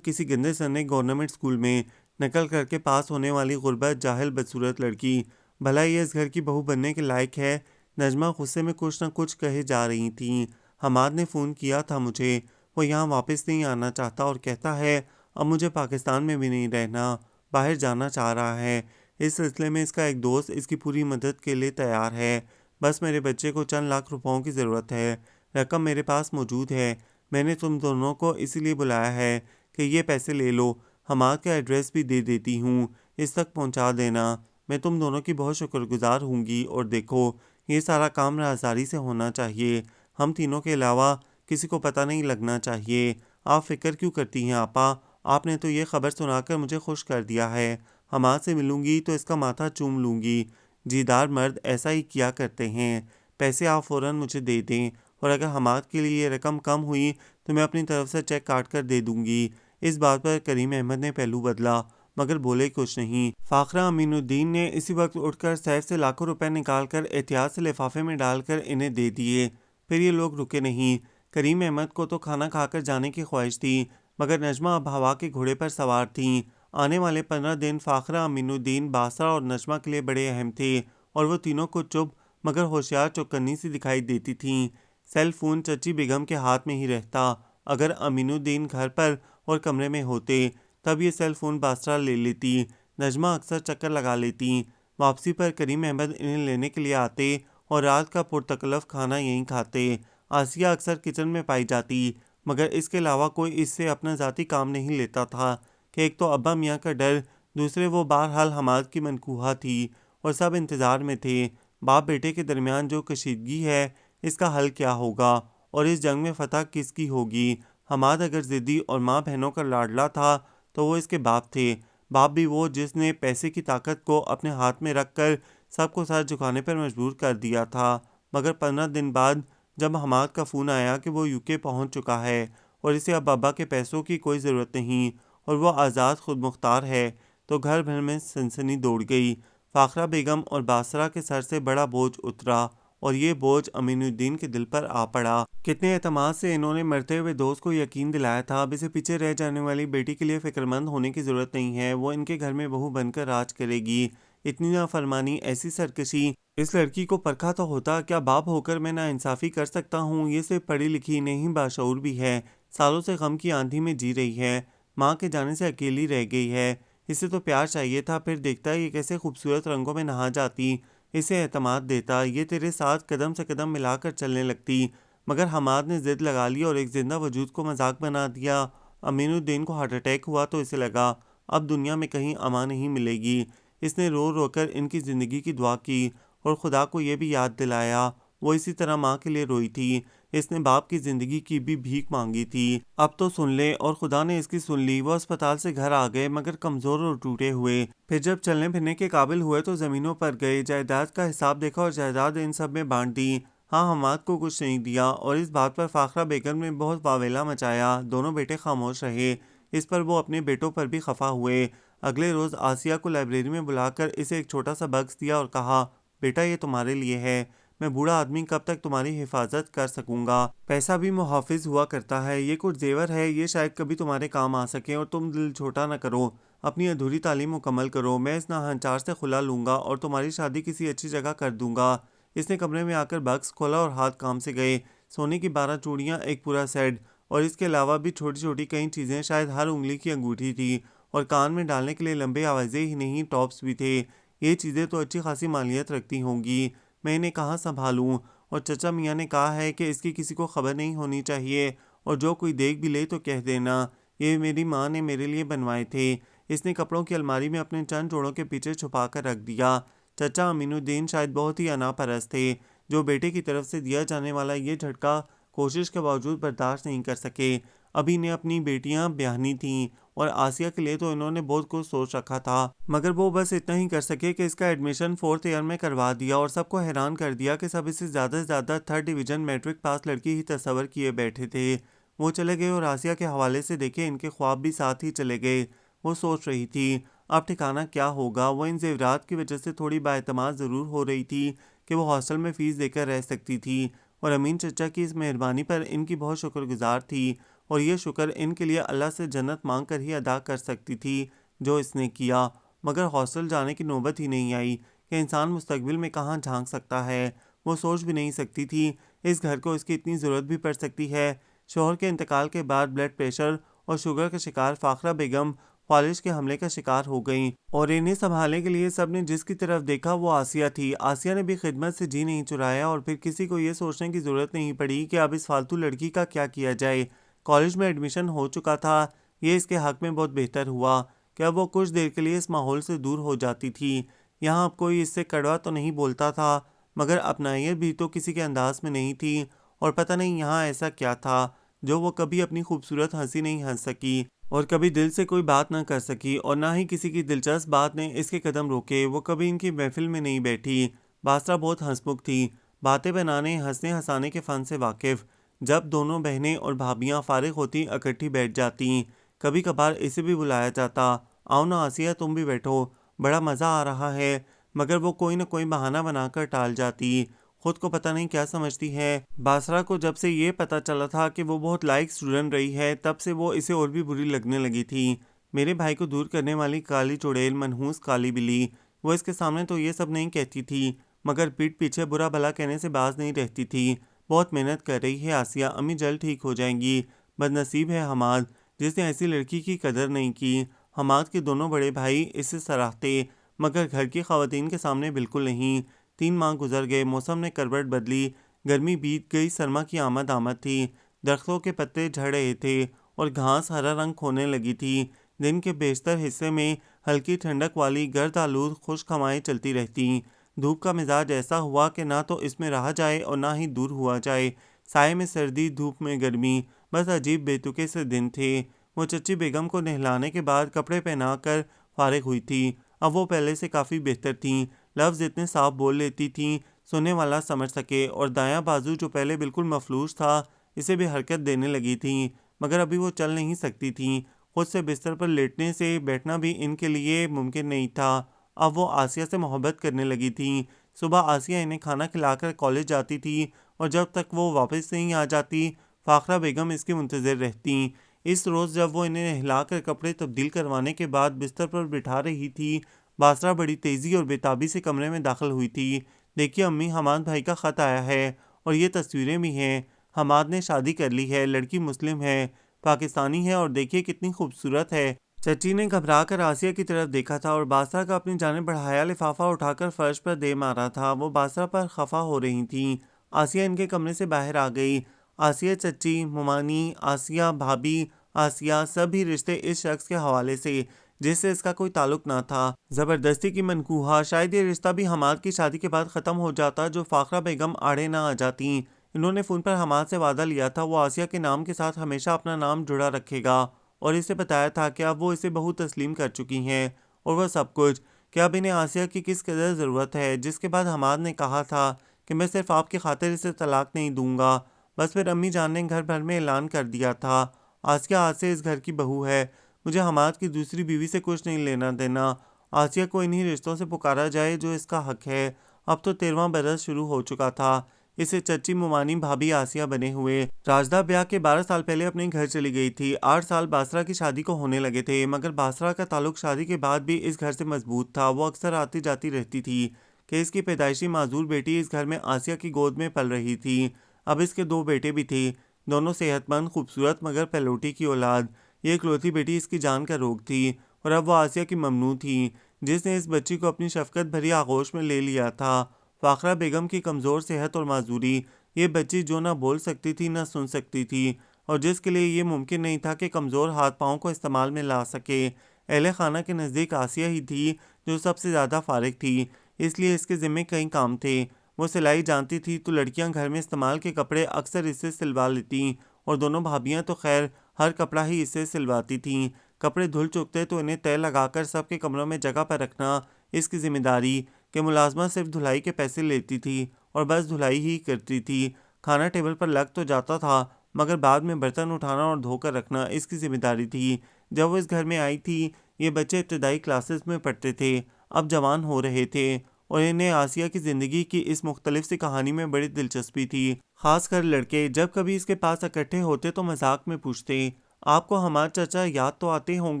کسی گندے سنے گورنمنٹ اسکول میں نقل کر کے پاس ہونے والی غربت جاہل بدصورت لڑکی، بھلا یہ اس گھر کی بہو بننے کے لائق ہے؟ نجمہ غصے میں کچھ نہ کچھ کہے جا رہی تھیں۔ حماد نے فون کیا تھا مجھے، وہ یہاں واپس نہیں آنا چاہتا اور کہتا ہے اب مجھے پاکستان میں بھی نہیں رہنا، باہر جانا چاہ رہا ہے۔ اس سلسلے میں اس کا ایک دوست اس کی پوری مدد کے لیے تیار ہے، بس میرے بچے کو چند لاکھ روپوں کی ضرورت ہے۔ رقم میرے پاس موجود ہے، میں نے تم دونوں کو اسی لیے بلایا ہے کہ یہ پیسے لے لو، حماد کا ایڈریس بھی دے دیتی ہوں، اس تک پہنچا دینا، میں تم دونوں کی بہت شکر گزار ہوں گی۔ اور دیکھو، یہ سارا کام رازداری سے ہونا چاہیے، ہم تینوں کے علاوہ کسی کو پتہ نہیں لگنا چاہیے۔ آپ فکر کیوں کرتی ہیں آپا؟ آپ نے تو یہ خبر سنا کر مجھے خوش کر دیا ہے، حماد سے ملوں گی تو اس کا ماتھا چوم لوں گی۔ جیدار مرد ایسا ہی کیا کرتے ہیں۔ پیسے آپ فوراً مجھے دے دیں، اور اگر حماد کے لیے یہ رقم کم ہوئی تو میں اپنی طرف سے چیک کاٹ کر دے دوں گی۔ اس بات پر کریم احمد نے پہلو بدلا، مگر بولے کچھ نہیں۔ فاخرہ امین الدین نے اسی وقت اٹھ کر سیف سے لاکھوں روپے نکال کر احتیاط سے لفافے میں ڈال کر انہیں دے دیے۔ پھر یہ لوگ رکے نہیں۔ کریم احمد کو تو کھانا کھا کر جانے کی خواہش تھی، مگر نجمہ اب ہوا کے گھوڑے پر سوار تھیں۔ آنے والے 15 دن فاخرہ امین الدین، باسرہ اور نجمہ کے لیے بڑے اہم تھے، اور وہ تینوں کو چپ مگر ہوشیار چوکنی سی دکھائی دیتی تھیں۔ سیل فون چچی بیگم کے ہاتھ میں ہی رہتا۔ اگر امین الدین گھر پر اور کمرے میں ہوتے تب یہ سیل فون باسرہ لے لیتی۔ نجمہ اکثر چکر لگا لیتی۔ واپسی پر کریم احمد انہیں لینے کے لیے آتے اور رات کا پرتکلف کھانا یہیں کھاتے۔ آسیہ اکثر کچن میں پائی جاتی، مگر اس کے علاوہ کوئی اس سے اپنا ذاتی کام نہیں لیتا تھا کہ ایک تو ابا میاں کا ڈر، دوسرے وہ بہرحال حماد کی منکوحہ تھی، اور سب انتظار میں تھے باپ بیٹے کے درمیان جو کشیدگی ہے اس کا حل کیا ہوگا، اور اس جنگ میں فتح کس کی ہوگی۔ حماد اگر ضدی اور ماں بہنوں کا لاڈلا تھا تو وہ اس کے باپ تھے، باپ بھی وہ جس نے پیسے کی طاقت کو اپنے ہاتھ میں رکھ کر سب کو سر جھکانے پر مجبور کر دیا تھا۔ مگر 15 دن بعد جب حماد کا فون آیا کہ وہ UK پہنچ چکا ہے اور اسے اب ابا کے پیسوں کی کوئی ضرورت نہیں اور وہ آزاد خود مختار ہے، تو گھر بھر میں سنسنی دوڑ گئی۔ فاخرہ بیگم اور باسرہ کے سر سے بڑا بوجھ اترا، اور یہ بوجھ امین الدین کے دل پر آ پڑا۔ کتنے اعتماد سے انہوں نے مرتے ہوئے دوست کو یقین دلایا تھا اب اسے پیچھے رہ جانے والی بیٹی کے لیے فکرمند ہونے کی ضرورت نہیں ہے، وہ ان کے گھر میں بہو بن کر راج کرے گی۔ اتنی نافرمانی، ایسی سرکشی، اس لڑکی کو پرکھا تو ہوتا، کیا باپ ہو کر میں ناانصافی کر سکتا ہوں؟ یہ صرف پڑھی لکھی نہیں، باشعور بھی ہے، سالوں سے غم کی آندھی میں جی رہی ہے، ماں کے جانے سے اکیلی رہ گئی ہے۔ اسے تو پیار چاہیے تھا، پھر دیکھتا یہ کیسے خوبصورت رنگوں میں نہا جاتی، اسے اعتماد دیتا، یہ تیرے ساتھ قدم سے قدم ملا کر چلنے لگتی۔ مگر حماد نے ضد لگا لی اور ایک زندہ وجود کو مذاق بنا دیا۔ امین الدین کو ہارٹ اٹیک ہوا تو اسے لگا اب دنیا میں کہیں امان نہیں ملے گی۔ اس نے رو رو کر ان کی زندگی کی دعا کی اور خدا کو یہ بھی یاد دلایا وہ اسی طرح ماں کے لیے روئی تھی، اس نے باپ کی زندگی کی بھی بھیک مانگی تھی، اب تو سن لے، اور خدا نے اس کی سن لی۔ وہ اسپتال سے گھر آ گئے مگر کمزور اور ٹوٹے ہوئے۔ پھر جب چلنے پھرنے کے قابل ہوئے تو زمینوں پر گئے، جائیداد کا حساب دیکھا اور جائیداد ان سب میں بانٹ دی۔ ہاں، حماد کو کچھ نہیں دیا، اور اس بات پر فاخرہ بیگم نے بہت واویلا مچایا۔ دونوں بیٹے خاموش رہے، اس پر وہ اپنے بیٹوں پر بھی خفا ہوئے۔ اگلے روز آسیہ کو لائبریری میں بلا کر اسے ایک چھوٹا سا بکس دیا اور کہا، بیٹا یہ تمہارے لیے ہے، میں بوڑھا آدمی کب تک تمہاری حفاظت کر سکوں گا، پیسہ بھی محافظ ہوا کرتا ہے، یہ کچھ زیور ہے، یہ شاید کبھی تمہارے کام آ سکیں، اور تم دل چھوٹا نہ کرو، اپنی ادھوری تعلیم مکمل کرو، میں اس ناہنچار سے خلا لوں گا اور تمہاری شادی کسی اچھی جگہ کر دوں گا۔ اس نے کمرے میں آ کر بکس کھولا اور ہاتھ کام سے گئے، سونے کی 12 چوڑیاں، ایک پورا سیٹ، اور اس کے علاوہ بھی چھوٹی چھوٹی کئی چیزیں، شاید ہر انگلی کی انگوٹھی تھی، اور کان میں ڈالنے کے لیے لمبے آویزے ہی نہیں، ٹاپس بھی تھے۔ یہ چیزیں تو اچھی خاصی مالیت رکھتی ہوں گی، میں انہیں کہاں سنبھالوں؟ اور چچا میاں نے کہا ہے کہ اس کی کسی کو خبر نہیں ہونی چاہیے، اور جو کوئی دیکھ بھی لے تو کہہ دینا یہ میری ماں نے میرے لیے بنوائے تھے۔ اس نے کپڑوں کی الماری میں اپنے چند جوڑوں کے پیچھے چھپا کر رکھ دیا۔ چچا امین الدین شاید بہت ہی انا پرست تھے، جو بیٹے کی طرف سے دیا جانے والا یہ جھٹکا کوشش کے باوجود برداشت نہیں کر سکے۔ ابھی نے اپنی بیٹیاں بیاہنی تھیں، اور آسیہ کے لیے تو انہوں نے بہت کچھ سوچ رکھا تھا، مگر وہ بس اتنا ہی کر سکے کہ اس کا ایڈمیشن 4th ایئر میں کروا دیا، اور سب کو حیران کر دیا کہ سب اسے زیادہ سے زیادہ 3rd ڈویژن میٹرک پاس لڑکی ہی تصور کیے بیٹھے تھے۔ وہ چلے گئے اور آسیہ کے حوالے سے دیکھے ان کے خواب بھی ساتھ ہی چلے گئے۔ وہ سوچ رہی تھی اب ٹھکانہ کیا ہوگا۔ وہ ان زیورات کی وجہ سے تھوڑی بااعتماد ضرور ہو رہی تھی کہ وہ ہاسٹل میں فیس دے کر رہ سکتی تھی، اور امین چچا کی اس مہربانی پر ان کی بہت شکر گزار تھی، اور یہ شکر ان کے لیے اللہ سے جنت مانگ کر ہی ادا کر سکتی تھی جو اس نے کیا۔ مگر ہاسٹل جانے کی نوبت ہی نہیں آئی کہ انسان مستقبل میں کہاں جھانک سکتا ہے۔ وہ سوچ بھی نہیں سکتی تھی اس گھر کو اس کی اتنی ضرورت بھی پڑ سکتی ہے۔ شوہر کے انتقال کے بعد بلڈ پریشر اور شوگر کا شکار فاخرہ بیگم خالص کے حملے کا شکار ہو گئیں اور انہیں سنبھالنے کے لیے سب نے جس کی طرف دیکھا وہ آسیہ تھی۔ آسیہ نے بھی خدمت سے جی نہیں چرایا اور پھر کسی کو یہ سوچنے کی ضرورت نہیں پڑی کہ اب اس فالتو لڑکی کا کیا کیا جائے۔ کالج میں ایڈمیشن ہو چکا تھا، یہ اس کے حق میں بہت بہتر ہوا کہ اب وہ کچھ دیر کے لیے اس ماحول سے دور ہو جاتی تھی۔ یہاں اب کوئی اس سے کڑوا تو نہیں بولتا تھا، مگر اپنائیت بھی تو کسی کے انداز میں نہیں تھی، اور پتہ نہیں یہاں ایسا کیا تھا جو وہ کبھی اپنی خوبصورت ہنسی نہیں ہنس سکی اور کبھی دل سے کوئی بات نہ کر سکی، اور نہ ہی کسی کی دلچسپ بات نے اس کے قدم روکے۔ وہ کبھی ان کی محفل میں نہیں بیٹھی۔ باسرا بہت ہنسمکھ تھی، باتیں بنانے ہنسنے ہنسانے کے فن سے واقف۔ جب دونوں بہنیں اور بھابیاں فارغ ہوتی اکٹھی بیٹھ جاتی، کبھی کبھار اسے بھی بلایا جاتا، آؤ نا آسیہ تم بھی بیٹھو، بڑا مزہ آ رہا ہے، مگر وہ کوئی نہ کوئی بہانہ بنا کر ٹال جاتی، خود کو پتہ نہیں کیا سمجھتی ہے۔ باسرا کو جب سے یہ پتہ چلا تھا کہ وہ بہت لائق اسٹوڈنٹ رہی ہے، تب سے وہ اسے اور بھی بری لگنے لگی تھی۔ میرے بھائی کو دور کرنے والی کالی چڑیل، منحوس کالی بلی، وہ اس کے سامنے تو یہ سب نہیں کہتی تھی، مگر پیٹھ پیچھے برا بھلا کہنے سے باز نہیں رہتی تھی۔ بہت محنت کر رہی ہے آسیہ، امی جلد ٹھیک ہو جائیں گی۔ بدنصیب ہے حماد جس نے ایسی لڑکی کی قدر نہیں کی۔ حماد کے دونوں بڑے بھائی اس سے سراہتے، مگر گھر کی خواتین کے سامنے بالکل نہیں۔ 3 ماہ گزر گئے، موسم نے کروٹ بدلی، گرمی بیت گئی، سرما کی آمد تھی، درختوں کے پتے جھڑ رہے تھے اور گھاس ہرا رنگ کھونے لگی تھی۔ دن کے بیشتر حصے میں ہلکی ٹھنڈک والی گرد آلود خشک ہوائیں چلتی رہتیں۔ دھوپ کا مزاج ایسا ہوا کہ نہ تو اس میں رہا جائے اور نہ ہی دور ہوا جائے۔ سائے میں سردی، دھوپ میں گرمی، بس عجیب بے تکے سے دن تھے۔ وہ چچی بیگم کو نہلانے کے بعد کپڑے پہنا کر فارغ ہوئی تھی۔ اب وہ پہلے سے کافی بہتر تھیں، لفظ اتنے صاف بول لیتی تھیں سننے والا سمجھ سکے، اور دایاں بازو جو پہلے بالکل مفلوج تھا اسے بھی حرکت دینے لگی تھیں، مگر ابھی وہ چل نہیں سکتی تھیں۔ خود سے بستر پر لیٹنے سے بیٹھنا بھی ان کے لیے ممکن نہیں تھا۔ اب وہ آسیہ سے محبت کرنے لگی تھیں۔ صبح آسیہ انہیں کھانا کھلا کر کالج جاتی تھی اور جب تک وہ واپس نہیں آ جاتی فاخرہ بیگم اس کے منتظر رہتیں۔ اس روز جب وہ انہیں نہلا کر کپڑے تبدیل کروانے کے بعد بستر پر بٹھا رہی تھی، باسرا بڑی تیزی اور بے تابی سے کمرے میں داخل ہوئی تھی۔ دیکھیے امی، حماد بھائی کا خط آیا ہے اور یہ تصویریں بھی ہیں۔ حماد نے شادی کر لی ہے، لڑکی مسلم ہے، پاکستانی ہے، اور دیکھیے کتنی خوبصورت ہے۔ چچی نے گھبرا کر آسیہ کی طرف دیکھا تھا اور باسرا کا اپنی جانب بڑھایا لفافہ اٹھا کر فرش پر دے مارا تھا۔ وہ باسرا پر خفا ہو رہی تھیں۔ آسیہ ان کے کمرے سے باہر آ گئی۔ آسیہ چچی، ممانی، آسیہ بھابی، آسیہ، سب ہی رشتے اس شخص کے حوالے سے جس سے اس کا کوئی تعلق نہ تھا، زبردستی کی منقوحہ۔ شاید یہ رشتہ بھی حماد کی شادی کے بعد ختم ہو جاتا جو فاخرہ بیگم آڑے نہ آ جاتیں۔ انہوں نے فون پر حماد سے وعدہ لیا تھا وہ آسیہ کے نام کے ساتھ ہمیشہ اپنا نام جڑا رکھے گا، اور اسے بتایا تھا کہ اب وہ اسے بہو تسلیم کر چکی ہیں، اور وہ سب کچھ کہ اب انہیں آسیہ کی کس قدر ضرورت ہے۔ جس کے بعد حماد نے کہا تھا کہ میں صرف آپ کی خاطر اسے طلاق نہیں دوں گا، بس پھر امی جان نے گھر بھر میں اعلان کر دیا تھا آسیہ آج سے اس گھر کی بہو ہے، مجھے حماد کی دوسری بیوی سے کچھ نہیں لینا دینا۔ آسیہ کو انہی رشتوں سے پکارا جائے جو اس کا حق ہے۔ اب تو 13واں برس شروع ہو چکا تھا، اسے چچی، ممانی، بھابی، آسیہ بنے ہوئے۔ راجدہ بیاہ کے 12 سال پہلے اپنے گھر چلی گئی تھی۔ 8 سال باسرا کی شادی کو ہونے لگے تھے، مگر باسرا کا تعلق شادی کے بعد بھی اس گھر سے مضبوط تھا۔ وہ اکثر آتی جاتی رہتی تھی کہ اس کی پیدائشی معذور بیٹی اس گھر میں آسیہ کی گود میں پل رہی تھی۔ اب اس کے 2 بیٹے بھی تھے، دونوں صحت مند، خوبصورت، مگر پہلوٹی کی اولاد۔ یہ اکلوتی بیٹی اس کی جان کا روگ تھی، اور اب وہ آسیہ کی ممنوع تھی جس نے اس بچی کو اپنی شفقت بھری آغوش میں لے لیا تھا۔ فاخرہ بیگم کی کمزور صحت اور معذوری، یہ بچی جو نہ بول سکتی تھی نہ سن سکتی تھی، اور جس کے لیے یہ ممکن نہیں تھا کہ کمزور ہاتھ پاؤں کو استعمال میں لا سکے۔ اہل خانہ کے نزدیک آسیہ ہی تھی جو سب سے زیادہ فارغ تھی، اس لیے اس کے ذمے کئی کام تھے۔ وہ سلائی جانتی تھی تو لڑکیاں گھر میں استعمال کے کپڑے اکثر اس سے سلوا لیتیں، اور دونوں بھابیاں تو خیر ہر کپڑا ہی اس سے سلواتی تھیں۔ کپڑے دھل چکتے تو انہیں تہ لگا کر سب کے کمروں میں جگہ پر رکھنا اس کی ذمہ داری کہ ملازمہ صرف دھلائی کے پیسے لیتی تھی اور بس دھلائی ہی کرتی تھی۔ کھانا ٹیبل پر لگ تو جاتا تھا، مگر بعد میں برتن اٹھانا اور دھو کر رکھنا اس کی ذمہ داری تھی۔ جب وہ اس گھر میں آئی تھی یہ بچے ابتدائی کلاسز میں پڑھتے تھے، اب جوان ہو رہے تھے، اور انہیں آسیہ کی زندگی کی اس مختلف سی کہانی میں بڑی دلچسپی تھی۔ خاص کر لڑکے جب کبھی اس کے پاس اکٹھے ہوتے تو مذاق میں پوچھتے، آپ کو ہمارے چچا یاد تو آتے ہوں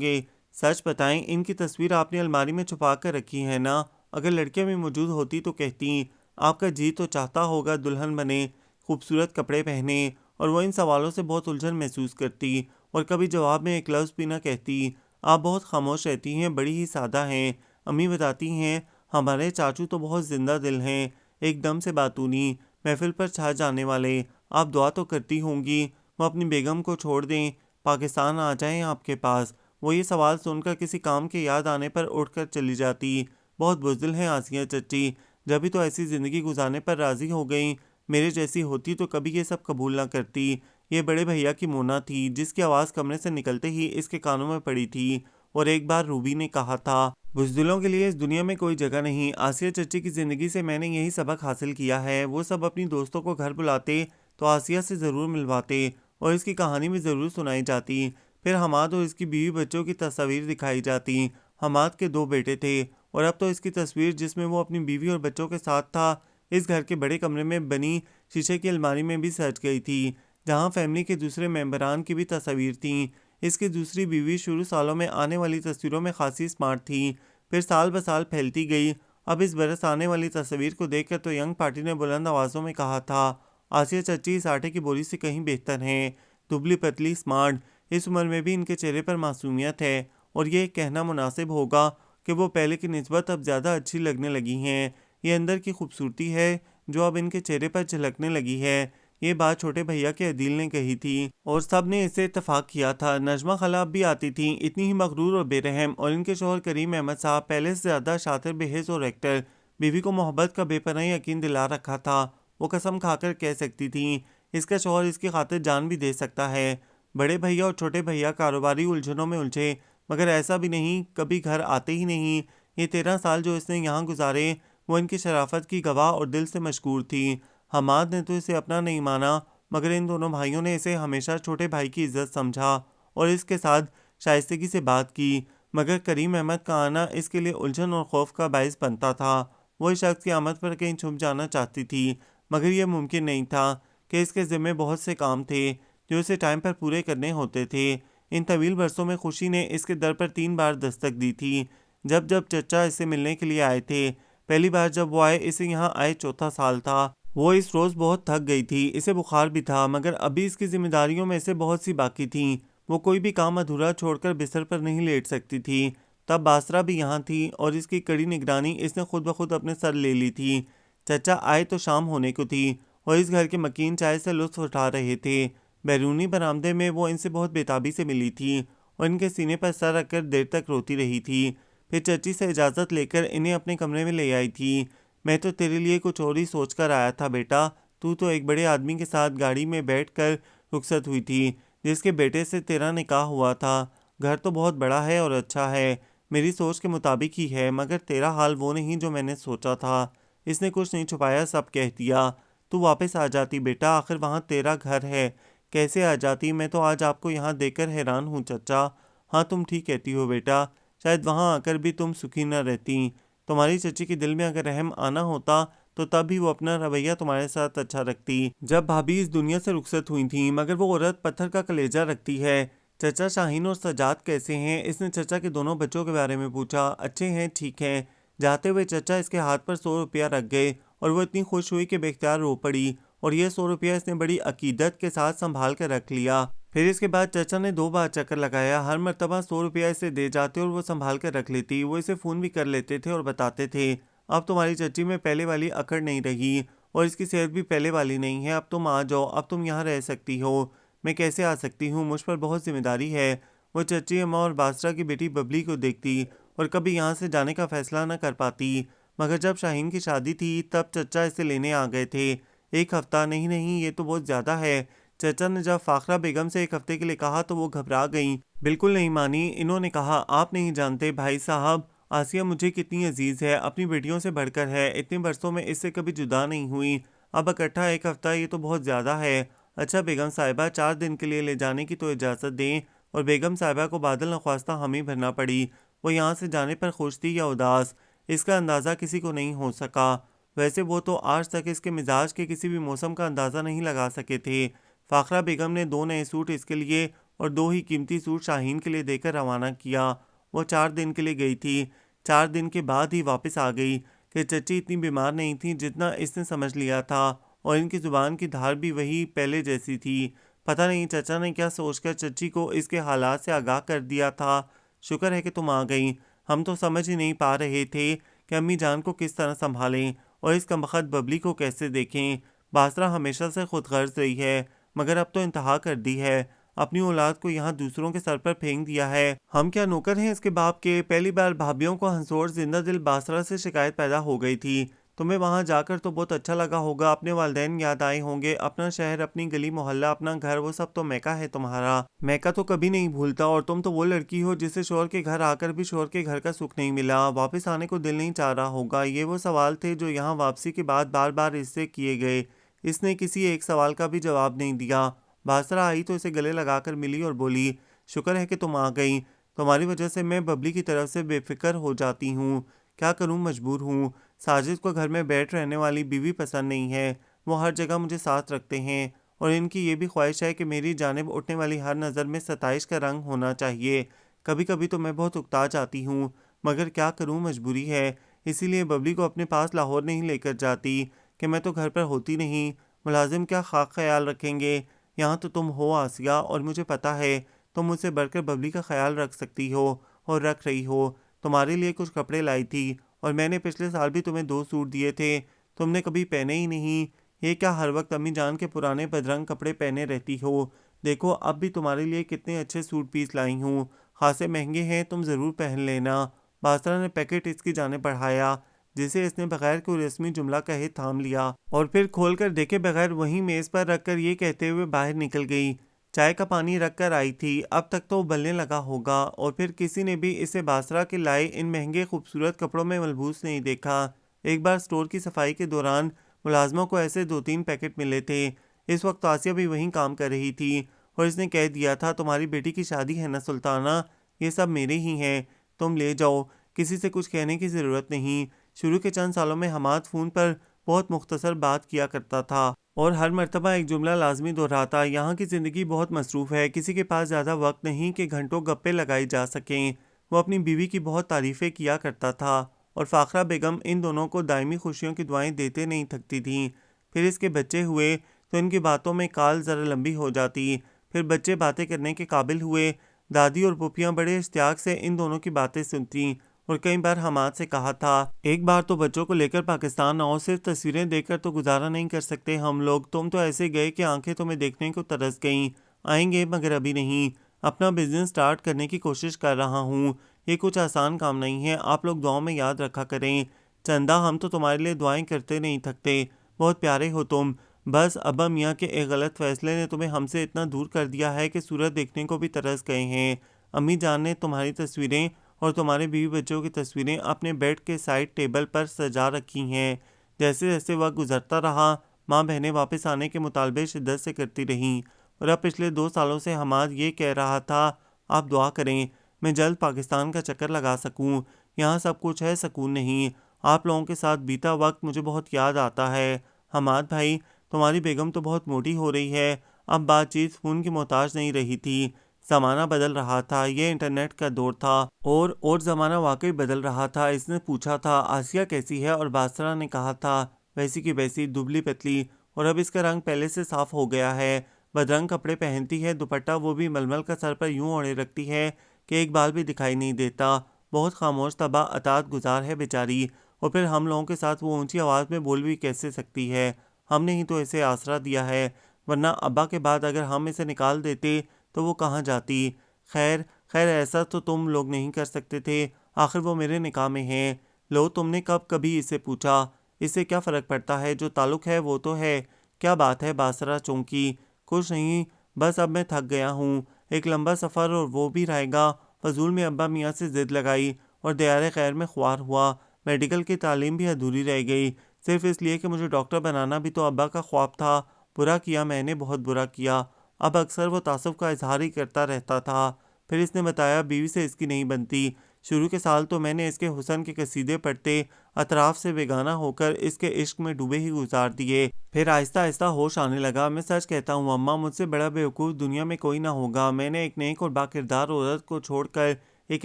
گے، سچ بتائیں ان کی تصویر آپ نے الماری میں چھپا کر رکھی ہے نا؟ اگر لڑکیاں بھی موجود ہوتی تو کہتی آپ کا جی تو چاہتا ہوگا دلہن بنے، خوبصورت کپڑے پہنے، اور وہ ان سوالوں سے بہت الجھن محسوس کرتی اور کبھی جواب میں ایک لفظ بھی نہ کہتی۔ آپ بہت خاموش رہتی ہیں، بڑی ہی سادہ ہیں۔ امی بتاتی ہیں ہمارے چاچو تو بہت زندہ دل ہیں، ایک دم سے باتونی، محفل پر چھا جانے والے۔ آپ دعا تو کرتی ہوں گی وہ اپنی بیگم کو چھوڑ دیں، پاکستان آ جائیں آپ کے پاس۔ وہ یہ سوال سن کر کسی کام کے یاد آنے پر اٹھ کر چلی جاتی۔ بہت بزدل ہیں آسیہ چچی، جبھی تو ایسی زندگی گزارنے پر راضی ہو گئیں، میرے جیسی ہوتی تو کبھی یہ سب قبول نہ کرتی۔ یہ بڑے بھیا کی مونا تھی جس کی آواز کمرے سے نکلتے ہی اس کے کانوں میں پڑی تھی، اور ایک بار روبی نے کہا تھا بزدلوں کے لیے اس دنیا میں کوئی جگہ نہیں۔ آسیہ چچی کی زندگی سے میں نے یہی سبق حاصل کیا ہے۔ وہ سب اپنی دوستوں کو گھر بلاتے تو آسیہ سے ضرور ملواتے اور اس کی کہانی بھی ضرور سنائی جاتی۔ پھر حماد اور اس کی بیوی بچوں کی تصاویر دکھائی جاتی۔ حماد کے 2 بیٹے تھے اور اب تو اس کی تصویر جس میں وہ اپنی بیوی اور بچوں کے ساتھ تھا اس گھر کے بڑے کمرے میں بنی شیشے کی الماری میں بھی سج گئی تھی، جہاں فیملی کے دوسرے ممبران کی بھی تصاویر تھیں۔ اس کی دوسری بیوی شروع سالوں میں آنے والی تصویروں میں خاصی سمارٹ تھی، پھر سال بہ سال پھیلتی گئی۔ اب اس برس آنے والی تصویر کو دیکھ کر تو ینگ پارٹی نے بلند آوازوں میں کہا تھا آسیہ چچی اس آٹے کی بوری سے کہیں بہتر ہیں، دبلی پتلی سمارٹ، اس عمر میں بھی ان کے چہرے پر معصومیت ہے، اور یہ کہنا مناسب ہوگا کہ وہ پہلے کی نسبت اب زیادہ اچھی لگنے لگی ہیں۔ یہ اندر کی خوبصورتی ہے جو اب ان کے چہرے پر جھلکنے لگی ہے۔ یہ بات چھوٹے بھیا کے عدیل نے کہی تھی اور سب نے اس سے اتفاق کیا تھا۔ نجمہ خلا اب بھی آتی تھیں، اتنی ہی مغرور اور بے رحم، اور ان کے شوہر کریم احمد صاحب پہلے سے زیادہ شاطر، بے حس اور ایکٹر۔ بیوی کو محبت کا بے پناہ یقین دلا رکھا تھا، وہ قسم کھا کر کہہ سکتی تھیں اس کا شوہر اس کی خاطر جان بھی دے سکتا ہے۔ بڑے بھیا اور چھوٹے بھیا کاروباری الجھنوں میں الجھے، مگر ایسا بھی نہیں کبھی گھر آتے ہی نہیں۔ یہ 13 سال جو اس نے یہاں گزارے وہ ان کی شرافت کی گواہ اور دل سے مشکور تھی۔ حماد نے تو اسے اپنا نہیں مانا، مگر ان دونوں بھائیوں نے اسے ہمیشہ چھوٹے بھائی کی عزت سمجھا اور اس کے ساتھ شائستگی سے بات کی، مگر کریم احمد کا آنا اس کے لیے الجھن اور خوف کا باعث بنتا تھا۔ وہ اس شخص کی آمد پر کہیں چھپ جانا چاہتی تھی، مگر یہ ممکن نہیں تھا کہ اس کے ذمے بہت سے کام تھے جو اسے ٹائم پر پورے کرنے ہوتے تھے۔ ان طویل برسوں میں خوشی نے اس کے در پر 3 بار دستک دی تھی، جب چچا اس سے ملنے کے لیے آئے تھے۔ پہلی بار جب وہ آئے اسے یہاں آئے 4تھا سال تھا۔ وہ اس روز بہت تھک گئی تھی، اسے بخار بھی تھا، مگر ابھی اس کی ذمہ داریوں میں سے بہت سی باقی تھیں۔ وہ کوئی بھی کام ادھورا چھوڑ کر بستر پر نہیں لیٹ سکتی تھی۔ تب باسرہ بھی یہاں تھی اور اس کی کڑی نگرانی اس نے خود بخود اپنے سر لے لی تھی۔ چچا آئے تو شام ہونے کو تھی اور اس گھر کے مکین چائے سے لطف اٹھا رہے تھے۔ بیرونی برآمدے میں وہ ان سے بہت بےتابی سے ملی تھی اور ان کے سینے پر سر رکھ کر دیر تک روتی رہی تھی، پھر چچی سے اجازت لے کر انہیں اپنے کمرے میں لے آئی تھی۔ میں تو تیرے لیے کچھ اور ہی سوچ کر آیا تھا بیٹا، تو ایک بڑے آدمی کے ساتھ گاڑی میں بیٹھ کر رخصت ہوئی تھی جس کے بیٹے سے تیرا نکاح ہوا تھا۔ گھر تو بہت بڑا ہے اور اچھا ہے، میری سوچ کے مطابق ہی ہے، مگر تیرا حال وہ نہیں جو میں نے سوچا تھا۔ اس نے کچھ نہیں چھپایا، سب کہہ دیا۔ تو واپس آ جاتی بیٹا، آخر وہاں تیرا گھر ہے۔ کیسے آ جاتی؟ میں تو آج آپ کو یہاں دیکھ کر حیران ہوں چچا۔ ہاں تم ٹھیک کہتی ہو بیٹا، شاید وہاں آ کر بھی تم سکھی نہ رہتی۔ تمہاری چچی کے دل میں اگر رحم آنا ہوتا تو تب بھی وہ اپنا رویہ تمہارے ساتھ اچھا رکھتی جب بھابھی اس دنیا سے رخصت ہوئی تھیں، مگر وہ عورت پتھر کا کلیجہ رکھتی ہے۔ چچا شاہین اور سجاد کیسے ہیں؟ اس نے چچا کے دونوں بچوں کے بارے میں پوچھا۔ اچھے ہیں، ٹھیک ہیں۔ جاتے ہوئے چچا اس کے ہاتھ پر 100 روپیہ رکھ گئے اور وہ اتنی خوش ہوئی کہ بے اختیار رو پڑی، اور یہ 100 روپیہ اس نے بڑی عقیدت کے ساتھ سنبھال کر رکھ لیا۔ پھر اس کے بعد چچا نے 2 بار چکر لگایا، ہر مرتبہ 100 روپیہ اسے دے جاتے اور وہ سنبھال کر رکھ لیتی۔ وہ اسے فون بھی کر لیتے تھے اور بتاتے تھے اب تمہاری چچی میں پہلے والی اکڑ نہیں رہی اور اس کی صحت بھی پہلے والی نہیں ہے، اب تم آ جاؤ، اب تم یہاں رہ سکتی ہو۔ میں کیسے آ سکتی ہوں، مجھ پر بہت ذمہ داری ہے۔ وہ چچی اماں اور باسرہ کی بیٹی ببلی کو دیکھتی اور کبھی یہاں سے جانے کا فیصلہ نہ کر پاتی، مگر جب شاہین کی شادی تھی تب چچا اسے لینے آ گئے تھے۔ 1 ہفتہ؟ نہیں، یہ تو بہت زیادہ ہے۔ چچا نے جب فاخرہ بیگم سے 1 ہفتے کے لیے کہا تو وہ گھبرا گئیں، بالکل نہیں مانی۔ انہوں نے کہا آپ نہیں جانتے بھائی صاحب، آسیہ مجھے کتنی عزیز ہے، اپنی بیٹیوں سے بڑھ کر ہے، اتنے برسوں میں اس سے کبھی جدا نہیں ہوئی، اب اکٹھا 1 ہفتہ یہ تو بہت زیادہ ہے۔ اچھا بیگم صاحبہ، 4 دن کے لیے لے جانے کی تو اجازت دیں۔ اور بیگم صاحبہ کو بادل نخواستہ حامی بھرنا پڑی۔ وہ یہاں سے جانے پر خوش تھی یا اداس، اس کا اندازہ کسی کو نہیں ہو سکا۔ ویسے وہ تو آج تک اس کے مزاج کے کسی بھی موسم کا اندازہ نہیں لگا سکے تھے۔ فاخرہ بیگم نے 2 نئے سوٹ اس کے لیے اور 2 ہی قیمتی سوٹ شاہین کے لیے دے کر روانہ کیا۔ وہ 4 دن کے لیے گئی تھی، 4 دن کے بعد ہی واپس آ گئی کہ چچی اتنی بیمار نہیں تھی جتنا اس نے سمجھ لیا تھا، اور ان کی زبان کی دھار بھی وہی پہلے جیسی تھی۔ پتہ نہیں چچا نے کیا سوچ کر چچی کو اس کے حالات سے آگاہ کر دیا تھا۔ شکر ہے کہ تم آ گئی، ہم تو سمجھ ہی نہیں پا رہے تھے کہ امی جان کو کس طرح سنبھالیں اور اس کمبخت ببلی کو کیسے دیکھیں۔ باسرہ ہمیشہ سے خود غرض رہی ہے مگر اب تو انتہا کر دی ہے، اپنی اولاد کو یہاں دوسروں کے سر پر پھینک دیا ہے۔ ہم کیا نوکر ہیں اس کے باپ کے؟ پہلی بار بھابھیوں کو ہنسوڑ زندہ دل باسرہ سے شکایت پیدا ہو گئی تھی۔ تمہیں وہاں جا کر تو بہت اچھا لگا ہوگا، اپنے والدین یاد آئے ہوں گے، اپنا شہر، اپنی گلی محلہ، اپنا گھر، وہ سب تو میکا ہے تمہارا۔ میکا تو کبھی نہیں بھولتا، اور تم تو وہ لڑکی ہو جسے شوہر کے گھر آ کر بھی شوہر کے گھر کا سکھ نہیں ملا، واپس آنے کو دل نہیں چاہ رہا ہوگا۔ یہ وہ سوال تھے جو یہاں واپسی کے بعد بار بار اس سے کیے گئے۔ اس نے کسی ایک سوال کا بھی جواب نہیں دیا۔ باسرہ آئی تو اسے گلے لگا کر ملی اور بولی، شکر ہے کہ تم آ گئی، تمہاری وجہ سے میں ببلی کی طرف سے بے فکر ہو جاتی ہوں۔ کیا کروں، مجبور ہوں۔ ساجد کو گھر میں بیٹھ رہنے والی بیوی پسند نہیں ہے، وہ ہر جگہ مجھے ساتھ رکھتے ہیں اور ان کی یہ بھی خواہش ہے کہ میری جانب اٹھنے والی ہر نظر میں ستائش کا رنگ ہونا چاہیے۔ کبھی کبھی تو میں بہت اکتا جاتی ہوں مگر کیا کروں، مجبوری ہے۔ اسی لیے ببلی کو اپنے پاس لاہور نہیں لے کر جاتی کہ میں تو گھر پر ہوتی نہیں، ملازم کیا خاک خیال رکھیں گے۔ یہاں تو تم ہو آسیہ، اور مجھے پتہ ہے تم مجھ سے بڑھ کر ببلی کا خیال رکھ سکتی ہو اور رکھ رہی ہو۔ تمہارے لیے کچھ کپڑے لائی تھی اور میں نے پچھلے سال بھی تمہیں 2 سوٹ دیے تھے، تم نے کبھی پہنے ہی نہیں۔ یہ کیا ہر وقت امی جان کے پرانے بدرنگ کپڑے پہنے رہتی ہو؟ دیکھو اب بھی تمہارے لیے کتنے اچھے سوٹ پیس لائی ہوں، خاصے مہنگے ہیں، تم ضرور پہن لینا۔ باسرہ نے پیکٹ اس کی جانب بڑھایا جسے اس نے بغیر کوئی رسمی جملہ کہے تھام لیا اور پھر کھول کر دیکھے بغیر وہیں میز پر رکھ کر یہ کہتے ہوئے باہر نکل گئی، چائے کا پانی رکھ کر آئی تھی، اب تک تو ابلنے لگا ہوگا۔ اور پھر کسی نے بھی اسے باسرہ کے لائے ان مہنگے خوبصورت کپڑوں میں ملبوس نہیں دیکھا۔ ایک بار سٹور کی صفائی کے دوران ملازموں کو ایسے 2-3 پیکٹ ملے تھے۔ اس وقت آسیہ بھی وہیں کام کر رہی تھی اور اس نے کہہ دیا تھا، تمہاری بیٹی کی شادی ہے نا سلطانہ، یہ سب میرے ہی ہیں، تم لے جاؤ، کسی سے کچھ کہنے کی ضرورت نہیں۔ شروع کے چند سالوں میں حماد فون پر بہت مختصر بات کیا کرتا تھا اور ہر مرتبہ ایک جملہ لازمی دہراتا، یہاں کی زندگی بہت مصروف ہے، کسی کے پاس زیادہ وقت نہیں کہ گھنٹوں گپے لگائی جا سکیں۔ وہ اپنی بیوی کی بہت تعریفیں کیا کرتا تھا اور فاخرہ بیگم ان دونوں کو دائمی خوشیوں کی دعائیں دیتے نہیں تھکتی تھیں۔ پھر اس کے بچے ہوئے تو ان کی باتوں میں کال ذرا لمبی ہو جاتی، پھر بچے باتیں کرنے کے قابل ہوئے، دادی اور پھوپھیاں بڑے اشتیاق سے ان دونوں کی باتیں سنتیں اور کئی بار حماد سے کہا تھا، ایک بار تو بچوں کو لے کر پاکستان آؤ، صرف تصویریں دیکھ کر تو گزارا نہیں کر سکتے ہم لوگ، تم تو ایسے گئے کہ آنکھیں تمہیں دیکھنے کو ترس گئیں۔ آئیں گے مگر ابھی نہیں، اپنا بزنس سٹارٹ کرنے کی کوشش کر رہا ہوں، یہ کچھ آسان کام نہیں ہے، آپ لوگ دعاؤں میں یاد رکھا کریں۔ چندہ ہم تو تمہارے لیے دعائیں کرتے نہیں تھکتے، بہت پیارے ہو تم، بس ابا میاں کے ایک غلط فیصلے نے تمہیں ہم سے اتنا دور کر دیا ہے کہ صورت دیکھنے کو بھی ترس گئے ہیں۔ امی جان نے تمہاری تصویریں اور تمہارے بیوی بچوں کی تصویریں اپنے بیڈ کے سائڈ ٹیبل پر سجا رکھی ہیں۔ جیسے جیسے وقت گزرتا رہا، ماں بہنیں واپس آنے کے مطالبے شدت سے کرتی رہیں اور اب پچھلے 2 سالوں سے حماد یہ کہہ رہا تھا، آپ دعا کریں میں جلد پاکستان کا چکر لگا سکوں، یہاں سب کچھ ہے، سکون نہیں، آپ لوگوں کے ساتھ بیتا وقت مجھے بہت یاد آتا ہے۔ حماد بھائی، تمہاری بیگم تو بہت موٹی ہو رہی ہے، اب بات چیت فون کی محتاج نہیں رہی تھی، زمانہ بدل رہا تھا، یہ انٹرنیٹ کا دور تھا اور زمانہ واقعی بدل رہا تھا۔ اس نے پوچھا تھا، آسیہ کیسی ہے؟ اور باسرہ نے کہا تھا، ویسی کی ویسی، دبلی پتلی، اور اب اس کا رنگ پہلے سے صاف ہو گیا ہے، بدرنگ کپڑے پہنتی ہے، دوپٹہ وہ بھی ململ کا سر پر یوں اوڑھے رکھتی ہے کہ ایک بال بھی دکھائی نہیں دیتا، بہت خاموش طبع، اطاعت گزار ہے بیچاری، اور پھر ہم لوگوں کے ساتھ وہ اونچی آواز میں بول بھی کیسے سکتی ہے؟ ہم نے ہی تو اسے آسرا دیا ہے، ورنہ ابا کے بعد اگر ہم اسے نکال دیتے تو وہ کہاں جاتی؟ خیر ایسا تو تم لوگ نہیں کر سکتے تھے، آخر وہ میرے نکاح میں ہیں۔ لو، تم نے کب کبھی اسے پوچھا؟ اس سے کیا فرق پڑتا ہے، جو تعلق ہے وہ تو ہے۔ کیا بات ہے؟ باسرہ چونکی۔ کچھ نہیں، بس اب میں تھک گیا ہوں، ایک لمبا سفر اور وہ بھی رہے گا۔ فضول میں ابا میاں سے ضد لگائی اور دیار خیر میں خوار ہوا، میڈیکل کی تعلیم بھی ادھوری رہ گئی، صرف اس لیے کہ مجھے ڈاکٹر بنانا بھی تو ابا کا خواب تھا۔ برا کیا میں نے، بہت برا کیا۔ اب اکثر وہ تعصب کا اظہار ہی کرتا رہتا تھا۔ پھر اس نے بتایا، بیوی سے اس کی نہیں بنتی، شروع کے سال تو میں نے اس کے حسن کے قصیدے پڑھتے اطراف سے بیگانہ ہو کر اس کے عشق میں ڈوبے ہی گزار دیے، پھر آہستہ آہستہ ہوش آنے لگا۔ میں سچ کہتا ہوں اماں، مجھ سے بڑا بیوقوف دنیا میں کوئی نہ ہوگا، میں نے ایک نیک اور باکردار عورت کو چھوڑ کر ایک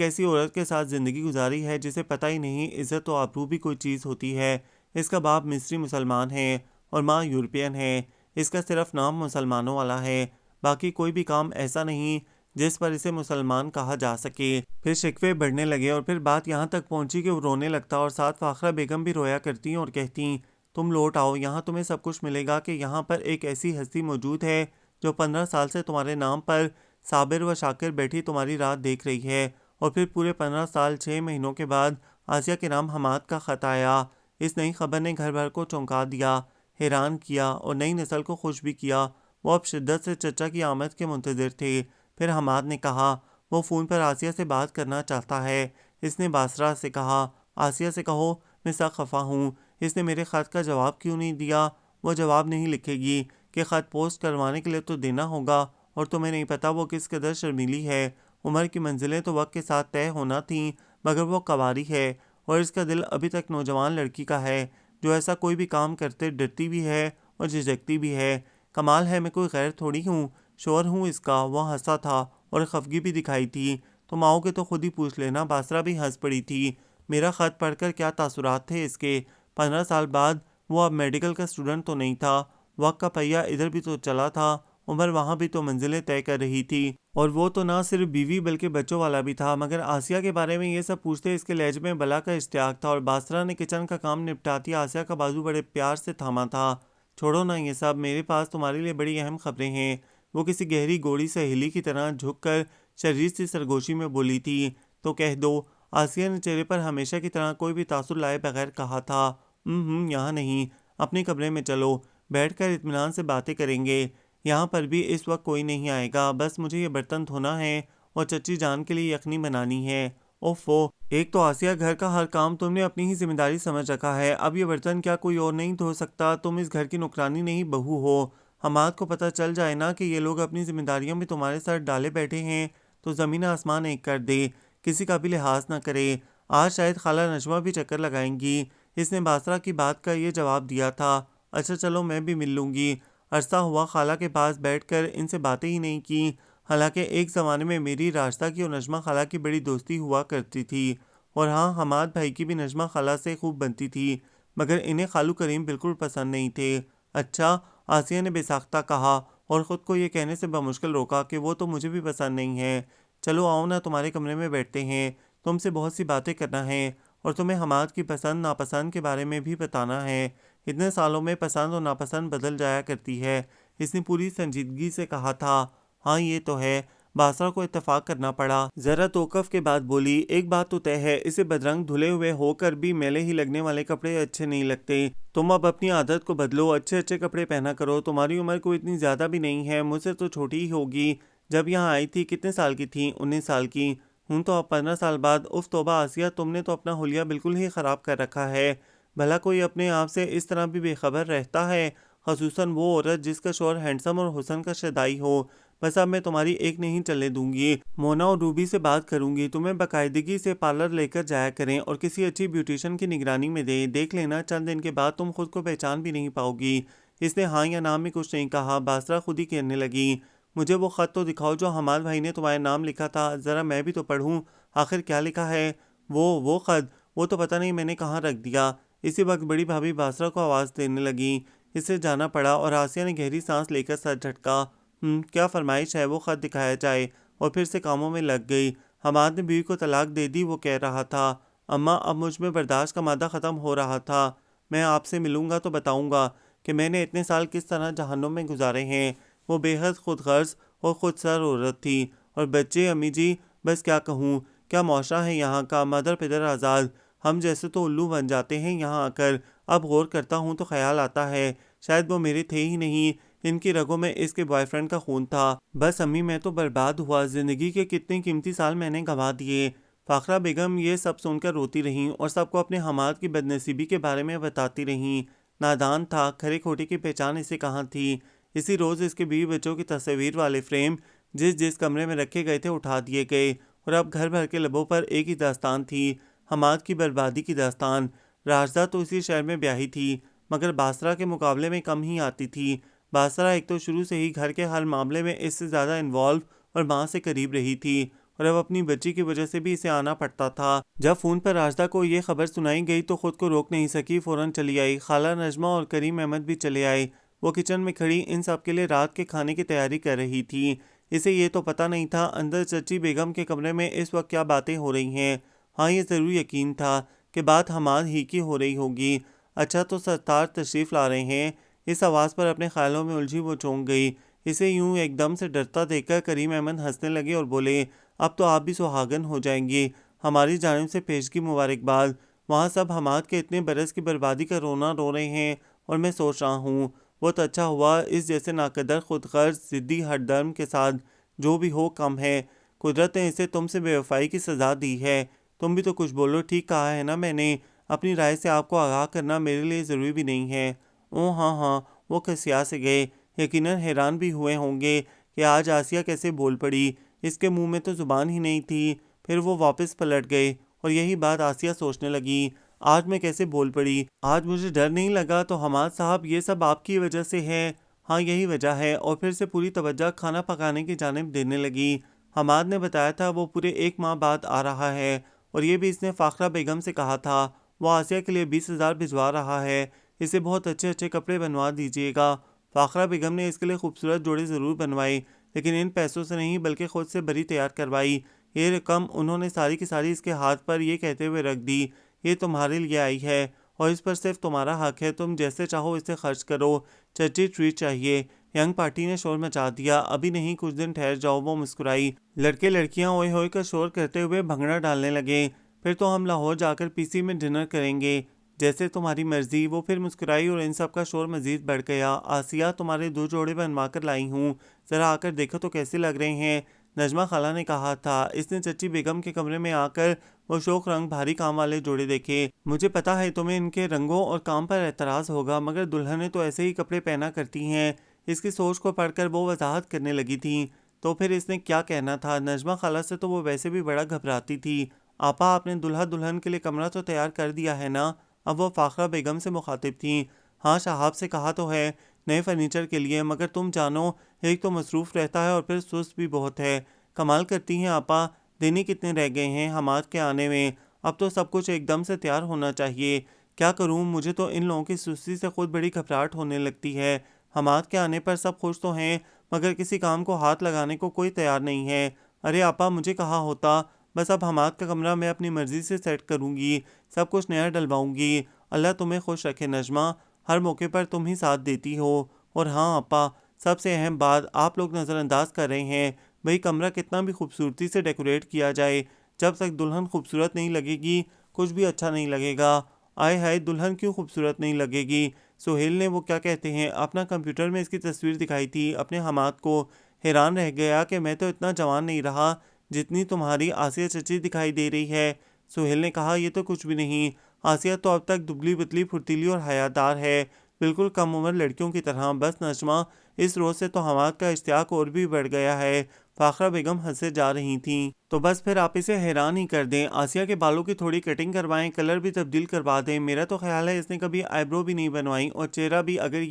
ایسی عورت کے ساتھ زندگی گزاری ہے جسے پتہ ہی نہیں عزت و آبرو بھی کوئی چیز ہوتی ہے۔ اس کا باپ مصری مسلمان ہے اور ماں یورپین ہے، اس کا صرف نام مسلمانوں والا ہے، باقی کوئی بھی کام ایسا نہیں جس پر اسے مسلمان کہا جا سکے۔ پھر شکوے بڑھنے لگے اور پھر بات یہاں تک پہنچی کہ وہ رونے لگتا اور ساتھ فاخرہ بیگم بھی رویا کرتی اور کہتی تم لوٹ آؤ، یہاں تمہیں سب کچھ ملے گا کہ یہاں پر ایک ایسی ہستی موجود ہے جو 15 سال سے تمہارے نام پر صابر و شاکر بیٹھی تمہاری رات دیکھ رہی ہے۔ اور پھر پورے 15 سال 6 مہینوں کے بعد آسیہ کے نام حماد کا خط آیا۔ اس نئی خبر نے گھر بھر کو چونکا دیا، حیران کیا اور نئی نسل کو خوش بھی کیا۔ وہ اب شدت سے چچا کی آمد کے منتظر تھے۔ پھر حماد نے کہا وہ فون پر آسیہ سے بات کرنا چاہتا ہے۔ اس نے باسرہ سے کہا آسیہ سے کہو میں سخت خفا ہوں، اس نے میرے خط کا جواب کیوں نہیں دیا؟ وہ جواب نہیں لکھے گی کہ خط پوسٹ کروانے کے لیے تو دینا ہوگا، اور تمہیں نہیں پتہ وہ کس قدر شرمیلی ہے۔ عمر کی منزلیں تو وقت کے ساتھ طے ہونا تھیں، مگر وہ کنواری ہے اور اس کا دل ابھی تک نوجوان لڑکی کا ہے جو ایسا کوئی بھی کام کرتے ڈرتی بھی ہے اور جھجکتی بھی ہے۔ کمال ہے میں کوئی غیر تھوڑی ہوں، شوہر ہوں اس کا۔ وہ ہنسا تھا اور خفگی بھی دکھائی تھی۔ تم آؤ گے تو خود ہی پوچھ لینا۔ باسرہ بھی ہنس پڑی تھی۔ میرا خط پڑھ کر کیا تاثرات تھے اس کے؟ 15 سال بعد وہ اب میڈیکل کا اسٹوڈنٹ تو نہیں تھا، وقت کا پہیہ ادھر بھی تو چلا تھا، عمر وہاں بھی تو منزلیں طے کر رہی تھی، اور وہ تو نہ صرف بیوی بلکہ بچوں والا بھی تھا۔ مگر آسیہ کے بارے میں یہ سب پوچھتے اس کے لہجے میں بلا کا اشتیاق تھا، اور باسرہ نے کچن کا کام نپٹاتی آسیہ کا بازو بڑے پیار سے تھاما تھا۔ چھوڑو نا یہ سب، میرے پاس تمہارے لیے بڑی اہم خبریں ہیں۔ وہ کسی گہری گوڑی سہیلی کی طرح جھک کر شریر سی سرگوشی میں بولی تھی۔ تو کہہ دو، آسیہ نے چہرے پر ہمیشہ کی طرح کوئی بھی تاثر لائے بغیر کہا تھا۔ یہاں نہیں، اپنے کمرے میں چلو، بیٹھ کر اطمینان سے باتیں کریں گے۔ یہاں پر بھی اس وقت کوئی نہیں آئے گا، بس مجھے یہ برتن دھونا ہے اور چچی جان کے لیے یخنی بنانی ہے۔ اوفو، ایک تو آسیہ گھر کا ہر کام تم نے اپنی ہی ذمہ داری سمجھ رکھا ہے، اب یہ برتن کیا کوئی اور نہیں دھو سکتا؟ تم اس گھر کی نوکرانی نہیں بہو ہو۔ حماد کو پتہ چل جائے نا کہ یہ لوگ اپنی ذمہ داریوں میں تمہارے سر ڈالے بیٹھے ہیں تو زمین آسمان ایک کر دے، کسی کا بھی لحاظ نہ کرے۔ آج شاید خالہ نجمہ بھی چکر لگائیں گی۔ اس نے باسرہ کی بات کا یہ جواب دیا تھا۔ اچھا چلو میں بھی مل لوں گی۔ عرصہ ہوا خالہ کے پاس بیٹھ کر ان سے باتیں ہی نہیں کی، حالانکہ ایک زمانے میں میری راشدہ کی اور نجمہ خالہ کی بڑی دوستی ہوا کرتی تھی، اور ہاں حماد بھائی کی بھی نجمہ خالہ سے خوب بنتی تھی، مگر انہیں خالو کریم بالکل پسند نہیں تھے۔ اچھا، آسیہ نے بے ساختہ کہا اور خود کو یہ کہنے سے بمشکل روکا کہ وہ تو مجھے بھی پسند نہیں ہے۔ چلو آؤ نا، تمہارے کمرے میں بیٹھتے ہیں، تم سے بہت سی باتیں کرنا ہے اور تمہیں حماد کی پسند ناپسند کے بارے میں بھی بتانا ہے۔ اتنے سالوں میں پسند اور ناپسند بدل جایا کرتی ہے، اس نے پوری سنجیدگی سے کہا تھا۔ ہاں یہ تو ہے، باسرہ کو اتفاق کرنا پڑا۔ ذرا توقف کے بعد بولی، ایک بات تو طے ہے، اسے بدرنگ دھلے ہوئے ہو کر بھی میلے ہی لگنے والے کپڑے اچھے نہیں لگتے۔ تم اب اپنی عادت کو بدلو، اچھے اچھے کپڑے پہنا کرو۔ تمہاری عمر کوئی اتنی زیادہ بھی نہیں ہے، مجھ سے تو چھوٹی ہی ہوگی۔ جب یہاں آئی تھی کتنے سال کی تھی؟ 19 سال کی ہوں تو اب 15 سال بعد۔ اف توبہ آسیہ، تم نے تو اپنا حلیہ بالکل ہی خراب کر رکھا ہے۔ بھلا کوئی اپنے آپ سے اس طرح بھی بے خبر رہتا ہے؟ خصوصاً وہ عورت جس کا شوہر ہینڈسم اور حسن کا شیدائی ہو۔ بس اب میں تمہاری ایک نہیں چلنے دوں گی، مونا اور روبی سے بات کروں گی، تمہیں باقاعدگی سے پارلر لے کر جایا کریں اور کسی اچھی بیوٹیشن کی نگرانی میں دیں۔ دیکھ لینا چند دن کے بعد تم خود کو پہچان بھی نہیں پاؤ گی۔ اس نے ہاں یا نام میں کچھ نہیں کہا۔ باسرہ خود ہی کہنے لگی، مجھے وہ خط تو دکھاؤ جو حماد بھائی نے تمہارے نام لکھا تھا، ذرا میں بھی تو پڑھوں، آخر کیا لکھا ہے؟ وہ خط، وہ تو پتہ نہیں میں نے کہاں رکھ دیا۔ اسی وقت بڑی بھابھی باسرہ کو آواز دینے لگی۔ اسے جانا پڑا اور آسیہ نے گہری سانس لے کر سر جھٹکا۔ کیا فرمائش ہے؟ وہ خط دکھایا جائے، اور پھر سے کاموں میں لگ گئی۔ حماد نے بیوی کو طلاق دے دی، وہ کہہ رہا تھا اماں اب مجھ میں برداشت کا مادہ ختم ہو رہا تھا، میں آپ سے ملوں گا تو بتاؤں گا کہ میں نے اتنے سال کس طرح جہنم میں گزارے ہیں۔ وہ بے حد خود غرض اور خود سر عورت تھی، اور بچے امی جی بس کیا کہوں، کیا معاشرہ ہے یہاں کا، مادر پدر آزاد، ہم جیسے تو الو بن جاتے ہیں یہاں آ کر۔ اب غور کرتا ہوں تو خیال آتا ہے شاید وہ میرے تھے ہی نہیں، ان کی رگوں میں اس کے بوائے فرینڈ کا خون تھا۔ بس امی میں تو برباد ہوا، زندگی کے کتنے قیمتی سال میں نے گنوا دیے۔ فاخرہ بیگم یہ سب سن کر روتی رہیں اور سب کو اپنے حماد کی بد نصیبی کے بارے میں بتاتی رہیں۔ نادان تھا، کھرے کھوٹے کی پہچان اسے کہاں تھی۔ اسی روز اس کے بیوی بچوں کی تصویر والے فریم جس کمرے میں رکھے گئے تھے اٹھا دیے گئے، اور اب گھر بھر کے لبوں پر ایک ہی داستان تھی، حماد کی بربادی کی داستان۔ راشدہ تو اسی شہر میں بیاہی تھی، مگر باسرہ کے مقابلے میں کم ہی آتی تھی۔ باسرہ ایک تو شروع سے ہی گھر کے ہر معاملے میں اس سے زیادہ انوالو اور ماں سے قریب رہی تھی، اور اب اپنی بچی کی وجہ سے بھی اسے آنا پڑتا تھا۔ جب فون پر راشدہ کو یہ خبر سنائی گئی تو خود کو روک نہیں سکی، فوراً چلی آئی۔ خالہ نجمہ اور کریم احمد بھی چلے آئے۔ وہ کچن میں کھڑی ان سب کے لیے رات کے کھانے کی تیاری کر رہی تھی۔ اسے یہ تو پتہ نہیں تھا اندر چچی بیگم کے کمرے میں اس وقت کیا باتیں ہو رہی ہیں۔ ہاں یہ ضرور یقین تھا کہ بات حماد ہی کی ہو رہی ہوگی۔ اچھا تو ستار تشریف لا رہے ہیں؟ اس آواز پر اپنے خیالوں میں الجھی وہ چونک گئی۔ اسے یوں ایک دم سے ڈرتا دیکھ کر کریم احمد ہنسنے لگے اور بولے، اب تو آپ بھی سہاگن ہو جائیں گی، ہماری جانب سے پیشگی مبارکباد۔ وہاں سب حماد کے اتنے برس کی بربادی کا رونا رو رہے ہیں اور میں سوچ رہا ہوں بہت اچھا ہوا اس جیسے ناقدر خود غرض ضدی ہر درم کے ساتھ جو بھی ہو کم ہے، قدرت نے اسے تم سے بے وفائی کی سزا دی ہے۔ تم بھی تو کچھ بولو، ٹھیک کہا ہے نا میں نے؟ اپنی رائے سے آپ کو آگاہ کرنا میرے لیے ضروری بھی نہیں ہے۔ ہاں ہاں، وہ کسیا سے گئے، یقیناً حیران بھی ہوئے ہوں گے کہ آج آسیہ کیسے بول پڑی، اس کے منہ میں تو زبان ہی نہیں تھی۔ پھر وہ واپس پلٹ گئے اور یہی بات آسیہ سوچنے لگی، آج میں کیسے بول پڑی، آج مجھے ڈر نہیں لگا تو حماد صاحب یہ سب آپ کی وجہ سے ہے۔ ہاں یہی وجہ ہے۔ اور پھر سے پوری توجہ کھانا پکانے کی جانب دینے لگی۔ حماد نے بتایا تھا وہ پورے 1 ماہ بعد آ رہا ہے اور یہ بھی اس نے فاخرہ بیگم سے کہا تھا، وہ آسیہ کے لیے 20,000 بھجوا رہا ہے، اسے بہت اچھے اچھے کپڑے بنوا دیجیے گا۔ فاخرہ بیگم نے اس کے لیے خوبصورت جوڑے ضرور بنوائے لیکن ان پیسوں سے نہیں بلکہ خود سے بری تیار کروائی۔ یہ رقم انہوں نے ساری کی ساری اس کے ہاتھ پر یہ کہتے ہوئے رکھ دی، یہ تمہارے لیے آئی ہے اور اس پر صرف تمہارا حق ہے، تم جیسے چاہو اسے خرچ کرو۔ چچی ٹریٹ چاہیے۔ ینگ پارٹی نے شور مچا دیا۔ ابھی نہیں، کچھ دن ٹھہر جاؤ، وہ مسکرائی۔ لڑکے لڑکیاں اوئے ہوئے کا شور کرتے ہوئے بھنگڑا ڈالنے لگے۔ پھر تو ہم لاہور جا کر پی سی میں ڈنر کریں گے، جیسے تمہاری مرضی۔ وہ پھر مسکرائی اور ان سب کا شور مزید بڑھ گیا۔ آسیہ تمہارے 2 جوڑے بنوا کر لائی ہوں، ذرا آ کر دیکھو تو کیسے لگ رہے ہیں، نجمہ خالہ نے کہا تھا۔ اس نے چچی بیگم کے کمرے میں آ کر وہ شوق رنگ بھاری کام والے جوڑے دیکھے۔ مجھے پتا ہے تمہیں ان کے رنگوں اور کام پر اعتراض ہوگا مگر دلہنیں تو ایسے ہی کپڑے پہنا کرتی ہیں۔ اس کی سوچ کو پڑھ کر وہ وضاحت کرنے لگی تھی۔ تو پھر اس نے کیا کہنا تھا؟ نجمہ خالہ سے تو وہ ویسے بھی بڑا گھبراتی تھی۔ آپا آپ نے دلہا دلہن کے لیے کمرہ تو تیار کر دیا ہے نا؟ اب وہ فاخرہ بیگم سے مخاطب تھیں۔ ہاں شہاب سے کہا تو ہے نئے فرنیچر کے لیے، مگر تم جانو ایک تو مصروف رہتا ہے اور پھر سست بھی بہت ہے۔ کمال کرتی ہیں آپا، دن ہی کتنے رہ گئے ہیں حماد کے آنے میں، اب تو سب کچھ ایک دم سے تیار ہونا چاہیے۔ کیا کروں، مجھے تو ان لوگوں کی سستی سے خود بڑی گھبراہٹ ہونے لگتی ہے۔ حماد کے آنے پر سب خوش تو ہیں مگر کسی کام کو ہاتھ لگانے کو کوئی تیار نہیں ہے۔ ارے آپا مجھے کہا ہوتا، بس اب حماد کا کمرہ میں اپنی مرضی سے سیٹ کروں گی، سب کچھ نیا ڈلواؤں گی۔ اللہ تمہیں خوش رکھے نجمہ، ہر موقع پر تم ہی ساتھ دیتی ہو۔ اور ہاں آپا، سب سے اہم بات آپ لوگ نظر انداز کر رہے ہیں، بھئی کمرہ کتنا بھی خوبصورتی سے ڈیکوریٹ کیا جائے، جب تک دلہن خوبصورت نہیں لگے گی کچھ بھی اچھا نہیں لگے گا۔ آئے ہائے، دلہن کیوں خوبصورت نہیں لگے گی؟ سہیل نے وہ کیا کہتے ہیں اپنا کمپیوٹر میں اس کی تصویر دکھائی تھی اپنے حماد کو، حیران رہ گیا کہ میں تو اتنا جوان نہیں رہا جتنی تمہاری آسیہ چچی دکھائی دے رہی ہے۔ سہیل نے کہا یہ تو کچھ بھی نہیں، آسیہ تو اب تک دبلی پتلی پھرتیلی اور حیادار ہے، بالکل کم عمر لڑکیوں کی طرح۔ بس نجمہ، اس روز سے تو حماد کا اشتیاق اور بھی بڑھ گیا ہے۔ فاخرہ بیگم ہنسے جا رہی تھیں۔ تو بس پھر آپ اسے حیران ہی کر دیں، آسیہ کے بالوں کی تھوڑی کٹنگ کروائیں، کلر بھی تبدیل کروا دیں۔ میرا تو خیال ہے اس نے کبھی آئی برو بھی نہیں بنوائی اور چہرہ بھی۔ اگر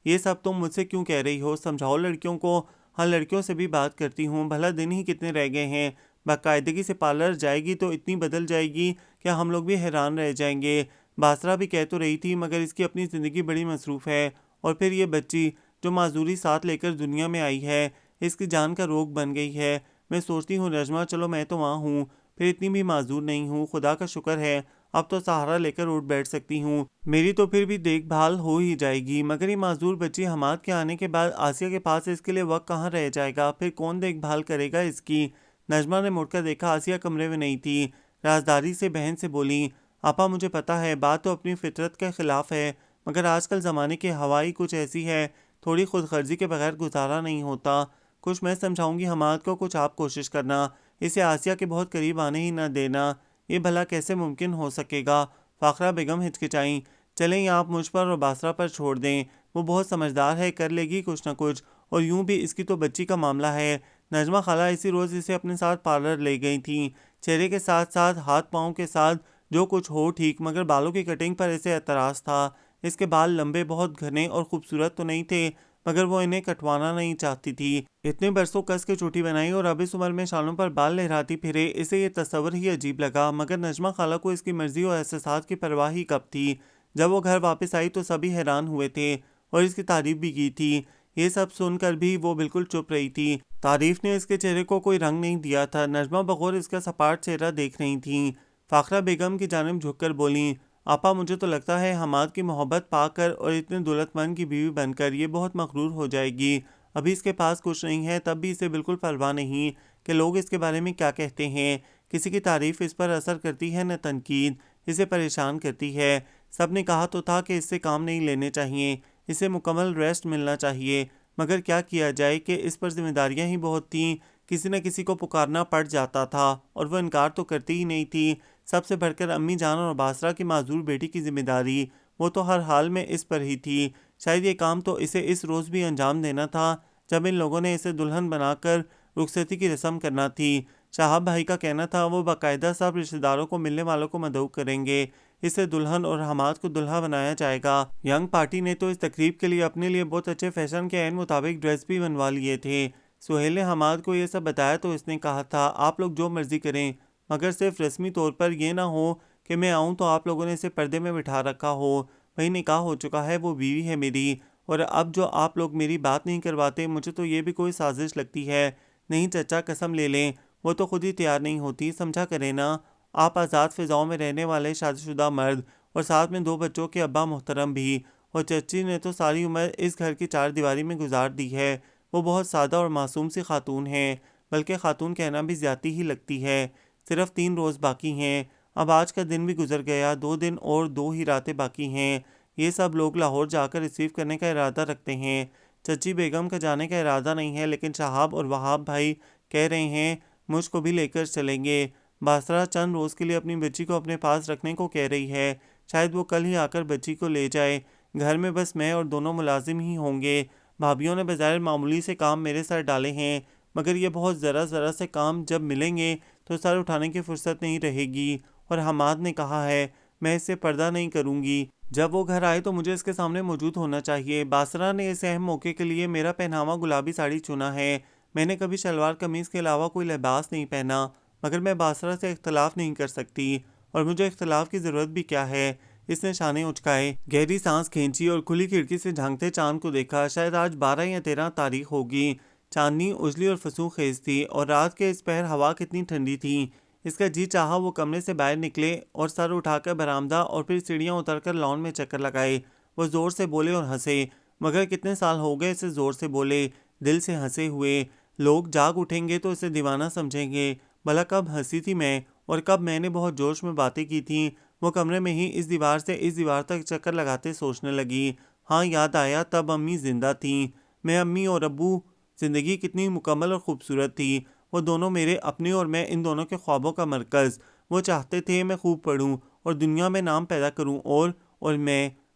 یہ سب تم مجھ سے کیوں کہہ رہی ہو؟ سمجھاؤ لڑکیوں کو۔ ہاں لڑکیوں سے بھی بات کرتی ہوں، بھلا دن ہی کتنے رہ گئے ہیں، باقاعدگی سے پارلر جائے گی تو اتنی بدل جائے گی کہ ہم لوگ بھی حیران رہ جائیں گے۔ باسرہ بھی کہہ تو رہی تھی مگر اس کی اپنی زندگی بڑی مصروف ہے، اور پھر یہ بچی جو معذوری ساتھ لے کر دنیا میں آئی ہے اس کی جان کا روگ بن گئی ہے۔ میں سوچتی ہوں نجمہ چلو میں تو وہاں ہوں، پھر اتنی بھی معذور نہیں ہوں، خدا کا شکر ہے اب تو سہارا لے کر اٹھ بیٹھ سکتی ہوں، میری تو پھر بھی دیکھ بھال ہو ہی جائے گی۔ مگر یہ معذور بچی حماد کے آنے کے بعد آسیہ کے پاس اس کے لیے وقت کہاں رہ جائے گا، پھر کون دیکھ بھال کرے گا اس کی؟ نجمہ نے مڑ کر دیکھا، آسیہ کمرے میں نہیں تھی۔ رازداری سے بہن سے بولی، آپا مجھے پتا ہے بات تو اپنی فطرت کے خلاف ہے مگر آج کل زمانے کی ہوائی کچھ ایسی ہے، تھوڑی خود غرضی کے بغیر گزارا نہیں ہوتا۔ کچھ میں سمجھاؤں گی حماد کو، کچھ آپ کوشش کرنا، اسے آسیہ کے بہت قریب آنے ہی نہ دینا۔ یہ بھلا کیسے ممکن ہو سکے گا؟ فاخرہ بیگم ہچکچائیں۔ چلیں یہ آپ مجھ پر اور باسرہ پر چھوڑ دیں، وہ بہت سمجھدار ہے، کر لے گی کچھ نہ کچھ، اور یوں بھی اس کی تو بچی کا معاملہ ہے۔ نجمہ خالہ اسی روز اسے اپنے ساتھ پارلر لے گئی تھیں، چہرے کے ساتھ ساتھ ہاتھ پاؤں کے ساتھ جو کچھ ہو ٹھیک، مگر بالوں کی کٹنگ پر اسے اعتراض تھا۔ اس کے بال لمبے، بہت گھنے اور خوبصورت تو نہیں تھے مگر وہ انہیں کٹوانا نہیں چاہتی تھی۔ اتنے برسوں کس کے چوٹی بنائی اور اب اس عمر میں شانوں پر بال لہراتی پھرے، اسے یہ تصور ہی عجیب لگا۔ مگر نجمہ خالہ کو اس کی مرضی اور احساسات کی پرواہ ہی کب تھی؟ جب وہ گھر واپس آئی تو سبھی حیران ہوئے تھے اور اس کی تعریف بھی کی تھی۔ یہ سب سن کر بھی وہ بالکل چپ رہی تھی۔ تعریف نے اس کے چہرے کو کوئی رنگ نہیں دیا تھا۔ نجمہ بغور اس کا سپاٹ چہرہ دیکھ رہی تھیں۔ فاخرہ بیگم کی جانب جھک کر بولیں، آپا مجھے تو لگتا ہے حماد کی محبت پا کر اور اتنے دولت مند کی بیوی بن کر یہ بہت مغرور ہو جائے گی۔ ابھی اس کے پاس کچھ نہیں ہے، تب بھی اسے بالکل پرواہ نہیں کہ لوگ اس کے بارے میں کیا کہتے ہیں۔ کسی کی تعریف اس پر اثر کرتی ہے نہ تنقید، اسے پریشان کرتی ہے۔ سب نے کہا تو تھا کہ اس سے کام نہیں لینے چاہیے، اسے مکمل ریسٹ ملنا چاہیے، مگر کیا کیا جائے کہ اس پر ذمہ داریاں ہی بہت تھیں، کسی نہ کسی کو پکارنا پڑ جاتا تھا اور وہ انکار تو کرتی ہی نہیں تھی۔ سب سے بڑھ کر امی جان اور باسرہ کی معذور بیٹی کی ذمہ داری، وہ تو ہر حال میں اس پر ہی تھی۔ شاید یہ کام تو اسے اس روز بھی انجام دینا تھا جب ان لوگوں نے اسے دلہن بنا کر رخصتی کی رسم کرنا تھی۔ شہاب بھائی کا کہنا تھا وہ باقاعدہ سب رشتہ داروں کو ملنے والوں کو مدعو کریں گے، اسے دلہن اور حماد کو دلہا بنایا جائے گا۔ ینگ پارٹی نے تو اس تقریب کے لیے اپنے لیے بہت اچھے فیشن کے عین مطابق ڈریس بھی بنوا لیے تھے۔ سہیل نے حماد کو یہ سب بتایا تو اس نے کہا تھا آپ لوگ جو مرضی کریں، مگر صرف رسمی طور پر یہ نہ ہو کہ میں آؤں تو آپ لوگوں نے اسے پردے میں بٹھا رکھا ہو۔ بھائی نکاح ہو چکا ہے، وہ بیوی ہے میری، اور اب جو آپ لوگ میری بات نہیں کرواتے، مجھے تو یہ بھی کوئی سازش لگتی ہے۔ نہیں چچا قسم لے لیں، وہ تو خود ہی تیار نہیں ہوتی، سمجھا کریں نا۔ آپ آزاد فضاؤں میں رہنے والے شادی شدہ مرد اور ساتھ میں 2 بچوں کے ابا محترم بھی، اور چچی نے تو ساری عمر اس گھر کی 4 دیواری میں گزار دی ہے۔ وہ بہت سادہ اور معصوم سی خاتون ہیں، بلکہ خاتون کہنا بھی زیادتی ہی لگتی ہے۔ صرف 3 روز باقی ہیں، اب آج کا دن بھی گزر گیا، 2 دن اور 2 ہی راتیں باقی ہیں۔ یہ سب لوگ لاہور جا کر ریسیو کرنے کا ارادہ رکھتے ہیں۔ چچی بیگم کا جانے کا ارادہ نہیں ہے، لیکن شہاب اور وہاب بھائی کہہ رہے ہیں مجھ کو بھی لے کر چلیں گے۔ باسرہ چند روز کے لیے اپنی بچی کو اپنے پاس رکھنے کو کہہ رہی ہے، شاید وہ کل ہی آ کر بچی کو لے جائے۔ گھر میں بس میں اور دونوں ملازم ہی ہوں گے۔ بھابھیوں نے بظاہر معمولی سے کام میرے سر ڈالے ہیں، مگر یہ بہت ذرا سے کام جب ملیں گے تو سر اٹھانے کی فرصت نہیں رہے گی۔ اور حماد نے کہا ہے میں اس سے پردہ نہیں کروں گی، جب وہ گھر آئے تو مجھے اس کے سامنے موجود ہونا چاہیے۔ باسرہ نے اس اہم موقع کے لیے میرا پہناوا گلابی ساڑی چنا ہے، میں نے کبھی شلوار قمیض کے علاوہ کوئی لباس نہیں پہنا، مگر میں باسرہ سے اختلاف نہیں کر سکتی، اور مجھے اختلاف کی ضرورت بھی کیا ہے۔ اس نے شانے اچکائے، گہری سانس کھینچی اور کھلی کھڑکی سے جھانکتے چاند کو دیکھا۔ شاید آج 12 یا 13 تاریخ ہوگی۔ چاندنی اجلی اور فسوں خیز تھی، اور رات کے اس پہر ہوا کتنی ٹھنڈی تھی۔ اس کا جی چاہا وہ کمرے سے باہر نکلے اور سر اٹھا کر برآمدہ اور پھر سیڑھیاں اتر کر لان میں چکر لگائے۔ وہ زور سے بولے اور ہنسے، مگر کتنے سال ہو گئے اسے زور سے بولے، دل سے ہنسے ہوئے۔ لوگ جاگ اٹھیں گے تو اسے دیوانہ سمجھیں گے۔ بھلا کب ہنسی تھی میں، اور کب میں نے بہت جوش میں باتیں کی تھیں۔ وہ کمرے میں ہی اس دیوار سے اس دیوار تک چکر لگاتے سوچنے لگی۔ ہاں یاد آیا، تب امی زندہ تھیں، میں، امی اور ابو۔ زندگی کتنی مکمل اور خوبصورت تھی، وہ دونوں میرے اپنے اور میں ان دونوں کے خوابوں کا مرکز۔ وہ چاہتے تھے میں خوب پڑھوں اور دنیا میں نام پیدا کروں، اور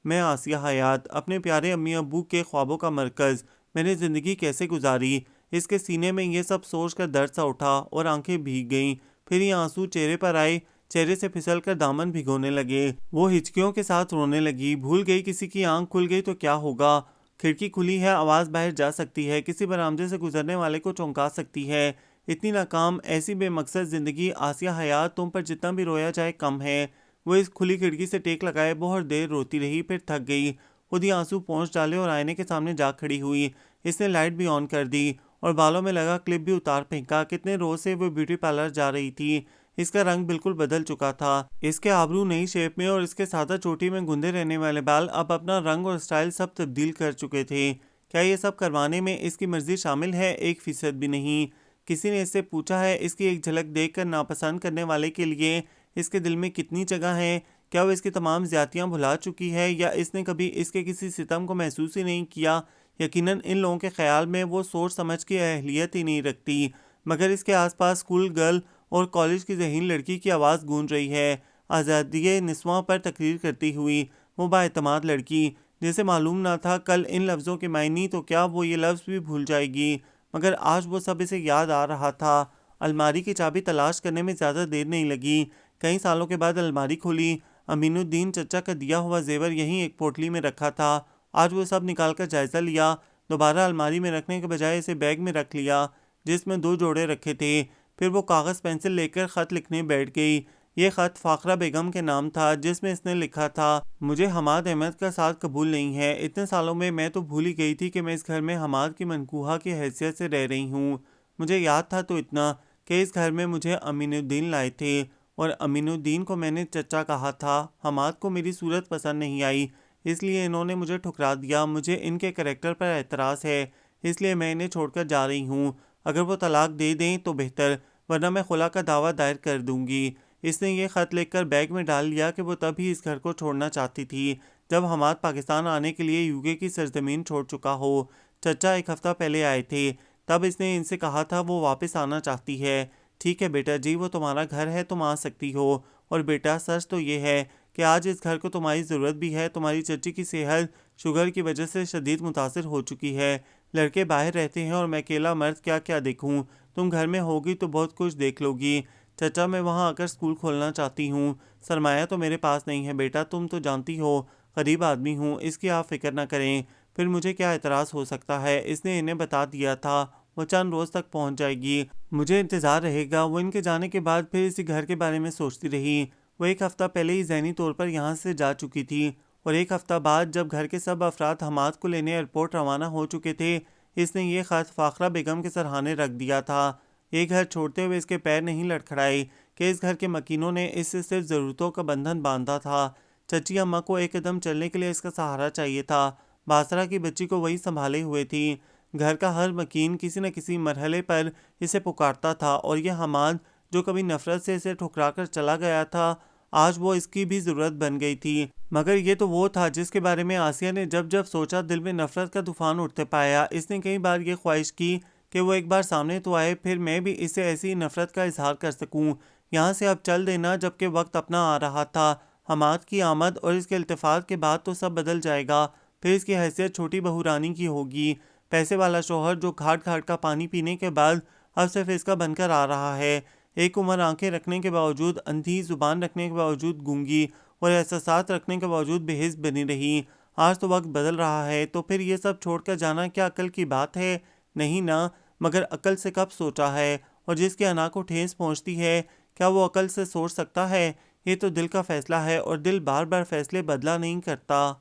میں آسیہ حیات، اپنے پیارے امی ابو کے خوابوں کا مرکز۔ میں نے زندگی کیسے گزاری، اس کے سینے میں یہ سب سوچ کر درد سا اٹھا اور آنکھیں بھیگ گئیں۔ پھر یہ آنسو چہرے پر آئے، چہرے سے پھسل کر دامن بھگونے لگے۔ وہ ہچکیوں کے ساتھ رونے لگی، بھول گئی کسی کی آنکھ کھل گئی تو کیا ہوگا۔ کھڑکی کھلی ہے، آواز باہر جا سکتی ہے، کسی برآمدے سے گزرنے والے کو چونکا سکتی ہے۔ اتنی ناکام، ایسی بے مقصد زندگی، آسیہ حیات، تم پر جتنا بھی رویا جائے کم ہے۔ وہ اس کھلی کھڑکی سے ٹیک لگائے بہت دیر روتی رہی، پھر تھک گئی، خود ہی آنسو پونچھ ڈالے اور آئینے کے سامنے جا کھڑی ہوئی۔ اس نے لائٹ بھی آن کر دی اور بالوں میں لگا کلپ بھی اتار پھینکا۔ کتنے روز سے وہ بیوٹی پارلر جا رہی تھی، اس کا رنگ بالکل بدل چکا تھا، اس کے آبرو نئی شیپ میں اور اس کے سادہ چوٹی میں گندے رہنے والے بال اب اپنا رنگ اور سٹائل سب تبدیل کر چکے تھے۔ کیا یہ سب کروانے میں اس کی مرضی شامل ہے؟ 1% بھی نہیں۔ کسی نے اس سے پوچھا ہے اس کی ایک جھلک دیکھ کر ناپسند کرنے والے کے لیے اس کے دل میں کتنی جگہ ہے؟ کیا وہ اس کی تمام زیادتیاں بھلا چکی ہے، یا اس نے کبھی اس کے کسی ستم کو محسوس ہی نہیں کیا؟ یقیناً ان لوگوں کے خیال میں وہ سوچ سمجھ کی اہلیت ہی نہیں رکھتی، مگر اس کے آس پاس اسکول گرل اور کالج کی ذہین لڑکی کی آواز گونج رہی ہے، آزادی نسواں پر تقریر کرتی ہوئی۔ وہ بااعتماد لڑکی، جسے معلوم نہ تھا کل ان لفظوں کے معنی، تو کیا وہ یہ لفظ بھی بھول جائے گی؟ مگر آج وہ سب اسے یاد آ رہا تھا۔ الماری کی چابی تلاش کرنے میں زیادہ دیر نہیں لگی۔ کئی سالوں کے بعد الماری کھولی، امین الدین چچا کا دیا ہوا زیور یہیں ایک پوٹلی میں رکھا تھا۔ آج وہ سب نکال کر جائزہ لیا، دوبارہ الماری میں رکھنے کے بجائے اسے بیگ میں رکھ لیا جس میں 2 جوڑے رکھے تھے۔ پھر وہ کاغذ پینسل لے کر خط لکھنے بیٹھ گئی۔ یہ خط فاخرہ بیگم کے نام تھا، جس میں اس نے لکھا تھا: مجھے حماد احمد کا ساتھ قبول نہیں ہے۔ اتنے سالوں میں تو بھول ہی گئی تھی کہ میں اس گھر میں حماد کی منکوحہ کی حیثیت سے رہ رہی ہوں۔ مجھے یاد تھا تو اتنا کہ اس گھر میں مجھے امین الدین لائے تھے، اور امین الدین کو میں نے چچا کہا تھا۔ حماد کو میری صورت پسند نہیں آئی، اس لیے انہوں نے مجھے ٹھکرا دیا۔ مجھے ان کے کریکٹر پر اعتراض ہے، اس لیے میں انہیں چھوڑ کر جا رہی ہوں۔ اگر وہ طلاق دے دیں تو بہتر، ورنہ میں خلا کا دعویٰ دائر کر دوں گی۔ اس نے یہ خط لکھ کر بیگ میں ڈال لیا کہ وہ تب ہی اس گھر کو چھوڑنا چاہتی تھی جب حماد پاکستان آنے کے لیے UK کی سرزمین چھوڑ چکا ہو۔ چچا ایک ہفتہ پہلے آئے تھے، تب اس نے ان سے کہا تھا وہ واپس آنا چاہتی ہے۔ ٹھیک ہے بیٹا جی، وہ تمہارا گھر ہے، تم آ سکتی ہو۔ اور بیٹا سچ تو یہ ہے کہ آج اس گھر کو تمہاری ضرورت بھی ہے۔ تمہاری چچی کی صحت شوگر کی وجہ سے شدید متاثر ہو چکی ہے۔ لڑکے باہر رہتے ہیں اور میں اکیلا مرد کیا کیا دیکھوں۔ تم گھر میں ہوگی تو بہت کچھ دیکھ لو گی۔ چچا میں وہاں آ کر اسکول کھولنا چاہتی ہوں۔ سرمایہ تو میرے پاس نہیں ہے بیٹا، تم تو جانتی ہو غریب آدمی ہوں، اس کی آپ فکر نہ کریں۔ پھر مجھے کیا اعتراض ہو سکتا ہے؟ اس نے انہیں بتا دیا تھا وہ چند روز تک پہنچ جائے گی، مجھے انتظار رہے گا۔ وہ ان کے جانے کے بعد پھر اسی گھر کے بارے میں سوچتی رہی۔ وہ ایک ہفتہ پہلے ہی ذہنی طور پر یہاں سے جا چکی تھی، اور ایک ہفتہ بعد جب گھر کے سب افراد حماد کو لینے ایئرپورٹ روانہ ہو چکے تھے، اس نے یہ خط فاخرہ بیگم کے سرہانے رکھ دیا تھا۔ یہ گھر چھوڑتے ہوئے اس کے پیر نہیں لڑکھڑائے کہ اس گھر کے مکینوں نے اس سے صرف ضرورتوں کا بندھن باندھا تھا۔ چچی اماں کو ایک قدم چلنے کے لیے اس کا سہارا چاہیے تھا۔ باسرہ کی بچی کو وہی سنبھالے ہوئے تھی۔ گھر کا ہر مکین کسی نہ کسی مرحلے پر اسے پکارتا تھا، اور یہ حماد جو کبھی نفرت سے اسے ٹھکرا کر چلا گیا تھا، آج وہ اس کی بھی ضرورت بن گئی تھی۔ مگر یہ تو وہ تھا جس کے بارے میں آسیہ نے جب جب سوچا دل میں نفرت کا طوفان اٹھتے پایا۔ اس نے کئی بار یہ خواہش کی کہ وہ ایک بار سامنے تو آئے، پھر میں بھی اس سے ایسی نفرت کا اظہار کر سکوں۔ یہاں سے اب چل دینا جبکہ وقت اپنا آ رہا تھا۔ حماد کی آمد اور اس کے التفات کے بعد تو سب بدل جائے گا۔ پھر اس کی حیثیت چھوٹی بہو رانی کی ہوگی، پیسے والا شوہر جو گھاٹ گھاٹ کا پانی پینے کے بعد اب صرف اس کا بن کر آ رہا ہے۔ ایک عمر آنکھیں رکھنے کے باوجود اندھی، زبان رکھنے کے باوجود گونگی، اور احساسات رکھنے کے باوجود بے حس بنی رہی۔ آج تو وقت بدل رہا ہے، تو پھر یہ سب چھوڑ کر جانا کیا عقل کی بات ہے؟ نہیں نا، مگر عقل سے کب سوچا ہے؟ اور جس کی انا کو ٹھیس پہنچتی ہے، کیا وہ عقل سے سوچ سکتا ہے؟ یہ تو دل کا فیصلہ ہے، اور دل بار بار فیصلے بدلا نہیں کرتا۔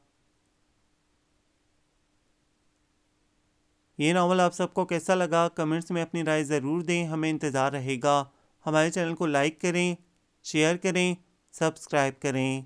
یہ ناول آپ سب کو کیسا لگا؟ کمنٹس میں اپنی رائے ضرور دیں، ہمیں انتظار رہے گا۔ ہمارے چینل کو لائک کریں، شیئر کریں، سبسکرائب کریں۔